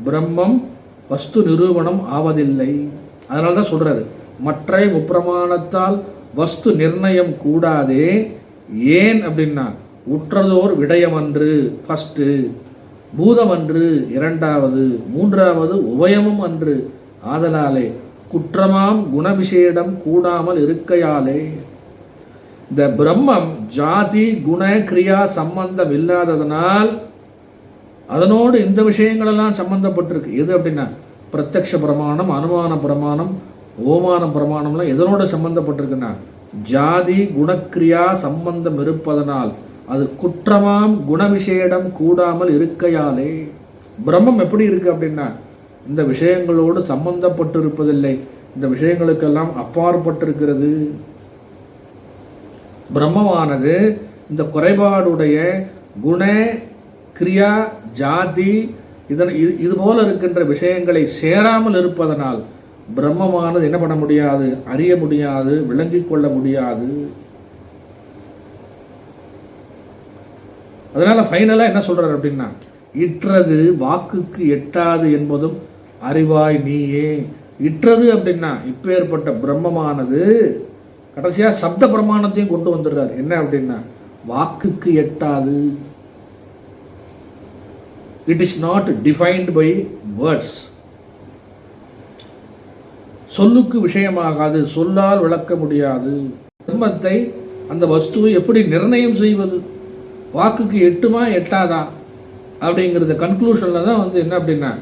பிரம்மம் வஸ்து நிரூபணம் ஆவதில்லை. அதனால தான் சொல்றாரு, மற்ற முப்பிரமாணத்தால் வஸ்து நிர்ணயம் கூடாதே. ஏன் அப்படின்னா உற்றதோர் விடயமன்று ஃபர்ஸ்ட், பூதமன்று இரண்டாவது, மூன்றாவது உபயமும் அன்று. ஆதலாலே குற்றமாம் குணவிசேடம் கூடாமல் இருக்கையாலே. இந்த பிரம்மம் ஜாதி குண கிரியா சம்பந்தம் இல்லாததனால் அதனோடு இந்த விஷயங்களெல்லாம் சம்பந்தப்பட்டிருக்கு. எது அப்படின்னா பிரத்யக்ஷ பிரமாணம், அனுமான பிரமாணம், ஓமான பிரமாணம்லாம் எதனோட சம்பந்தப்பட்டிருக்குன்னா ஜாதி குணக்கிரியா சம்பந்தம் இருப்பதனால் அது குற்றமாம் குணவிசேடம் கூடாமல் இருக்கையாலே. பிரம்மம் எப்படி இருக்கு அப்படின்னா இந்த விஷயங்களோடு சம்பந்தப்பட்டு இருப்பதில்லை, இந்த விஷயங்களுக்கெல்லாம் அப்பாற்பட்டிருக்கிறது. பிரம்மமானது இந்த குறைபாடுடைய குண கிரியா ஜாதி இது போல இருக்கின்ற விஷயங்களை சேராமல் இருப்பதனால் பிரம்மமானது என்ன பண்ண முடியாது, அறிய முடியாது, விளங்கிக் கொள்ள முடியாது. அதனால ஃபைனலா என்ன சொல்றாரு அப்படின்னா இற்றது வாக்குக்கு எட்டாது என்பதும் அறிவாய் நீயே. இற்றது அப்படின்னா இப்பேற்பட்ட பிரம்மமானது கடைசியா சப்த பிரமாணத்தையும் கொண்டு வந்துடுறாரு. என்ன அப்படின்னா வாக்குக்கு எட்டாது. It is not defined by words. சொல்லுக்கு விஷயமாகாது, சொல்லால் விளக்க முடியாது. பிரம்மத்தை அந்த வஸ்துவை எப்படி நிர்ணயம் செய்வது, வாக்குக்கு எட்டுமா எட்டாதா அப்படிங்கிறத கன்க்ளூஷன்ல தான் என்ன அப்படின்னா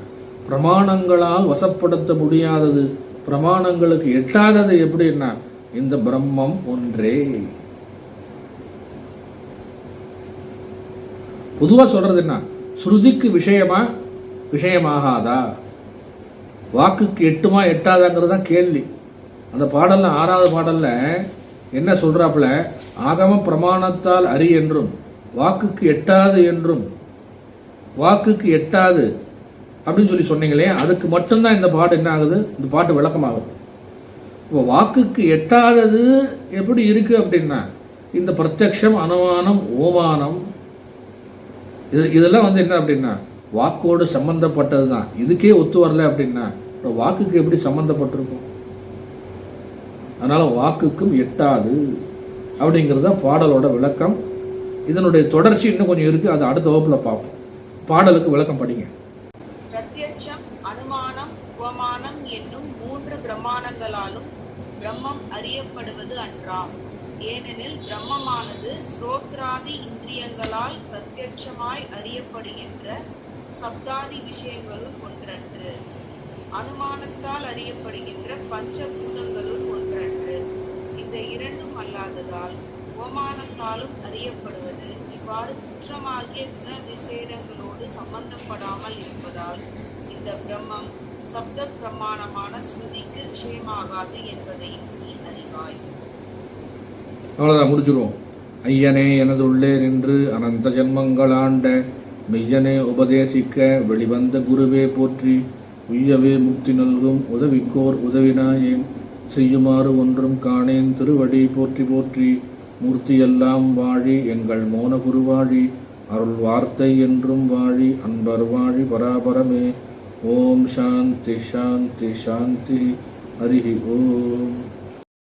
பிரமாணங்களால் வசப்படுத்த முடியாதது, பிரமாணங்களுக்கு எட்டாதது எப்படின்னா இந்த பிரம்மம் ஒன்றே. பொதுவா சொல்றது என்ன, ஸ்ருதிக்கு விஷயமா விஷயமாகாதா, வாக்குக்கு எட்டுமா எட்டாதாங்கிறது தான் கேள்வி. அந்த பாடல்ல 6வது பாடல்ல என்ன சொல்றாப்புல, ஆகம பிரமாணத்தால் அறி என்றும் வாக்குக்கு எட்டாது என்றும், வாக்குக்கு எட்டாது அப்படின்னு சொல்லி சொன்னீங்களே, அதுக்கு மட்டும்தான் இந்த பாட்டு என்ன ஆகுது, இந்த பாட்டு விளக்கமாகுது. இப்போ வாக்குக்கு எட்டாதது எப்படி இருக்கு அப்படின்னா இந்த பிரத்யக்ஷம், அனுமானம், ஓமானம் இதெல்லாம் என்ன அப்படின்னா வாக்கோடு சம்பந்தப்பட்டது தான். இதுக்கே ஒத்து வரல அப்படின்னா வாக்குக்கு எப்படி சம்பந்தப்பட்டிருக்கும்? அதனால வாக்குக்கும் எட்டாது அப்படிங்கிறது பாடலோட விளக்கம். இதனுடைய தொடர்ச்சி இன்னும் கொஞ்சம் இருக்கு, அது அடுத்த வகுப்புல பார்ப்போம். பாடலுக்கு விளக்கம் படிங்க. பிரத்யட்சம், அனுமானம், உவமானம் என்னும் 3 பிரமாணங்களாலும் பிரம்மம் அறியப்படுவது அன்றாம். ஏனெனில் பிரம்மமானது ஸ்ரோத்ராதி இந்திரியங்களால் பிரத்யட்சமாய் அறியப்படுகின்ற சப்தாதி விஷயங்களுள் ஒன்றன்று, அனுமானத்தால் அறியப்படுகின்ற பஞ்சபூதங்களுள் ஒன்றன்று. இந்த இரண்டும் அல்லாததால் ஓமானத்தாலும் அறியப்படுவது இவ்வாறு குற்றமாகிய குண விசேடங்களோடு சம்பந்தப்படாமல் இருப்பதால் இந்த பிரம்மம் சப்த பிரமாணமான ஸ்ருதிக்கு விஷயமாகாது என்பதை நீ அறிவாய். அவ்வளோதான், முடிச்சிருவோம். ஐயனே எனது உள்ளே நின்று அனந்த ஜன்மங்களாண்ட மெய்யனே உபதேசிக்க வெளிவந்த குருவே போற்றி, உய்யவே முக்தி நல்கும் உதவிக்கோர் உதவினாயேன், செய்யுமாறு ஒன்றும் காணேன் திருவடி போற்றி போற்றி. மூர்த்தியெல்லாம் வாழி எங்கள் மோன குருவாழி, அருள் வார்த்தை என்றும் வாழி அன்பர் வாழி பராபரமே. ஓம் சாந்தி சாந்தி சாந்தி. ஹரி ஓம்.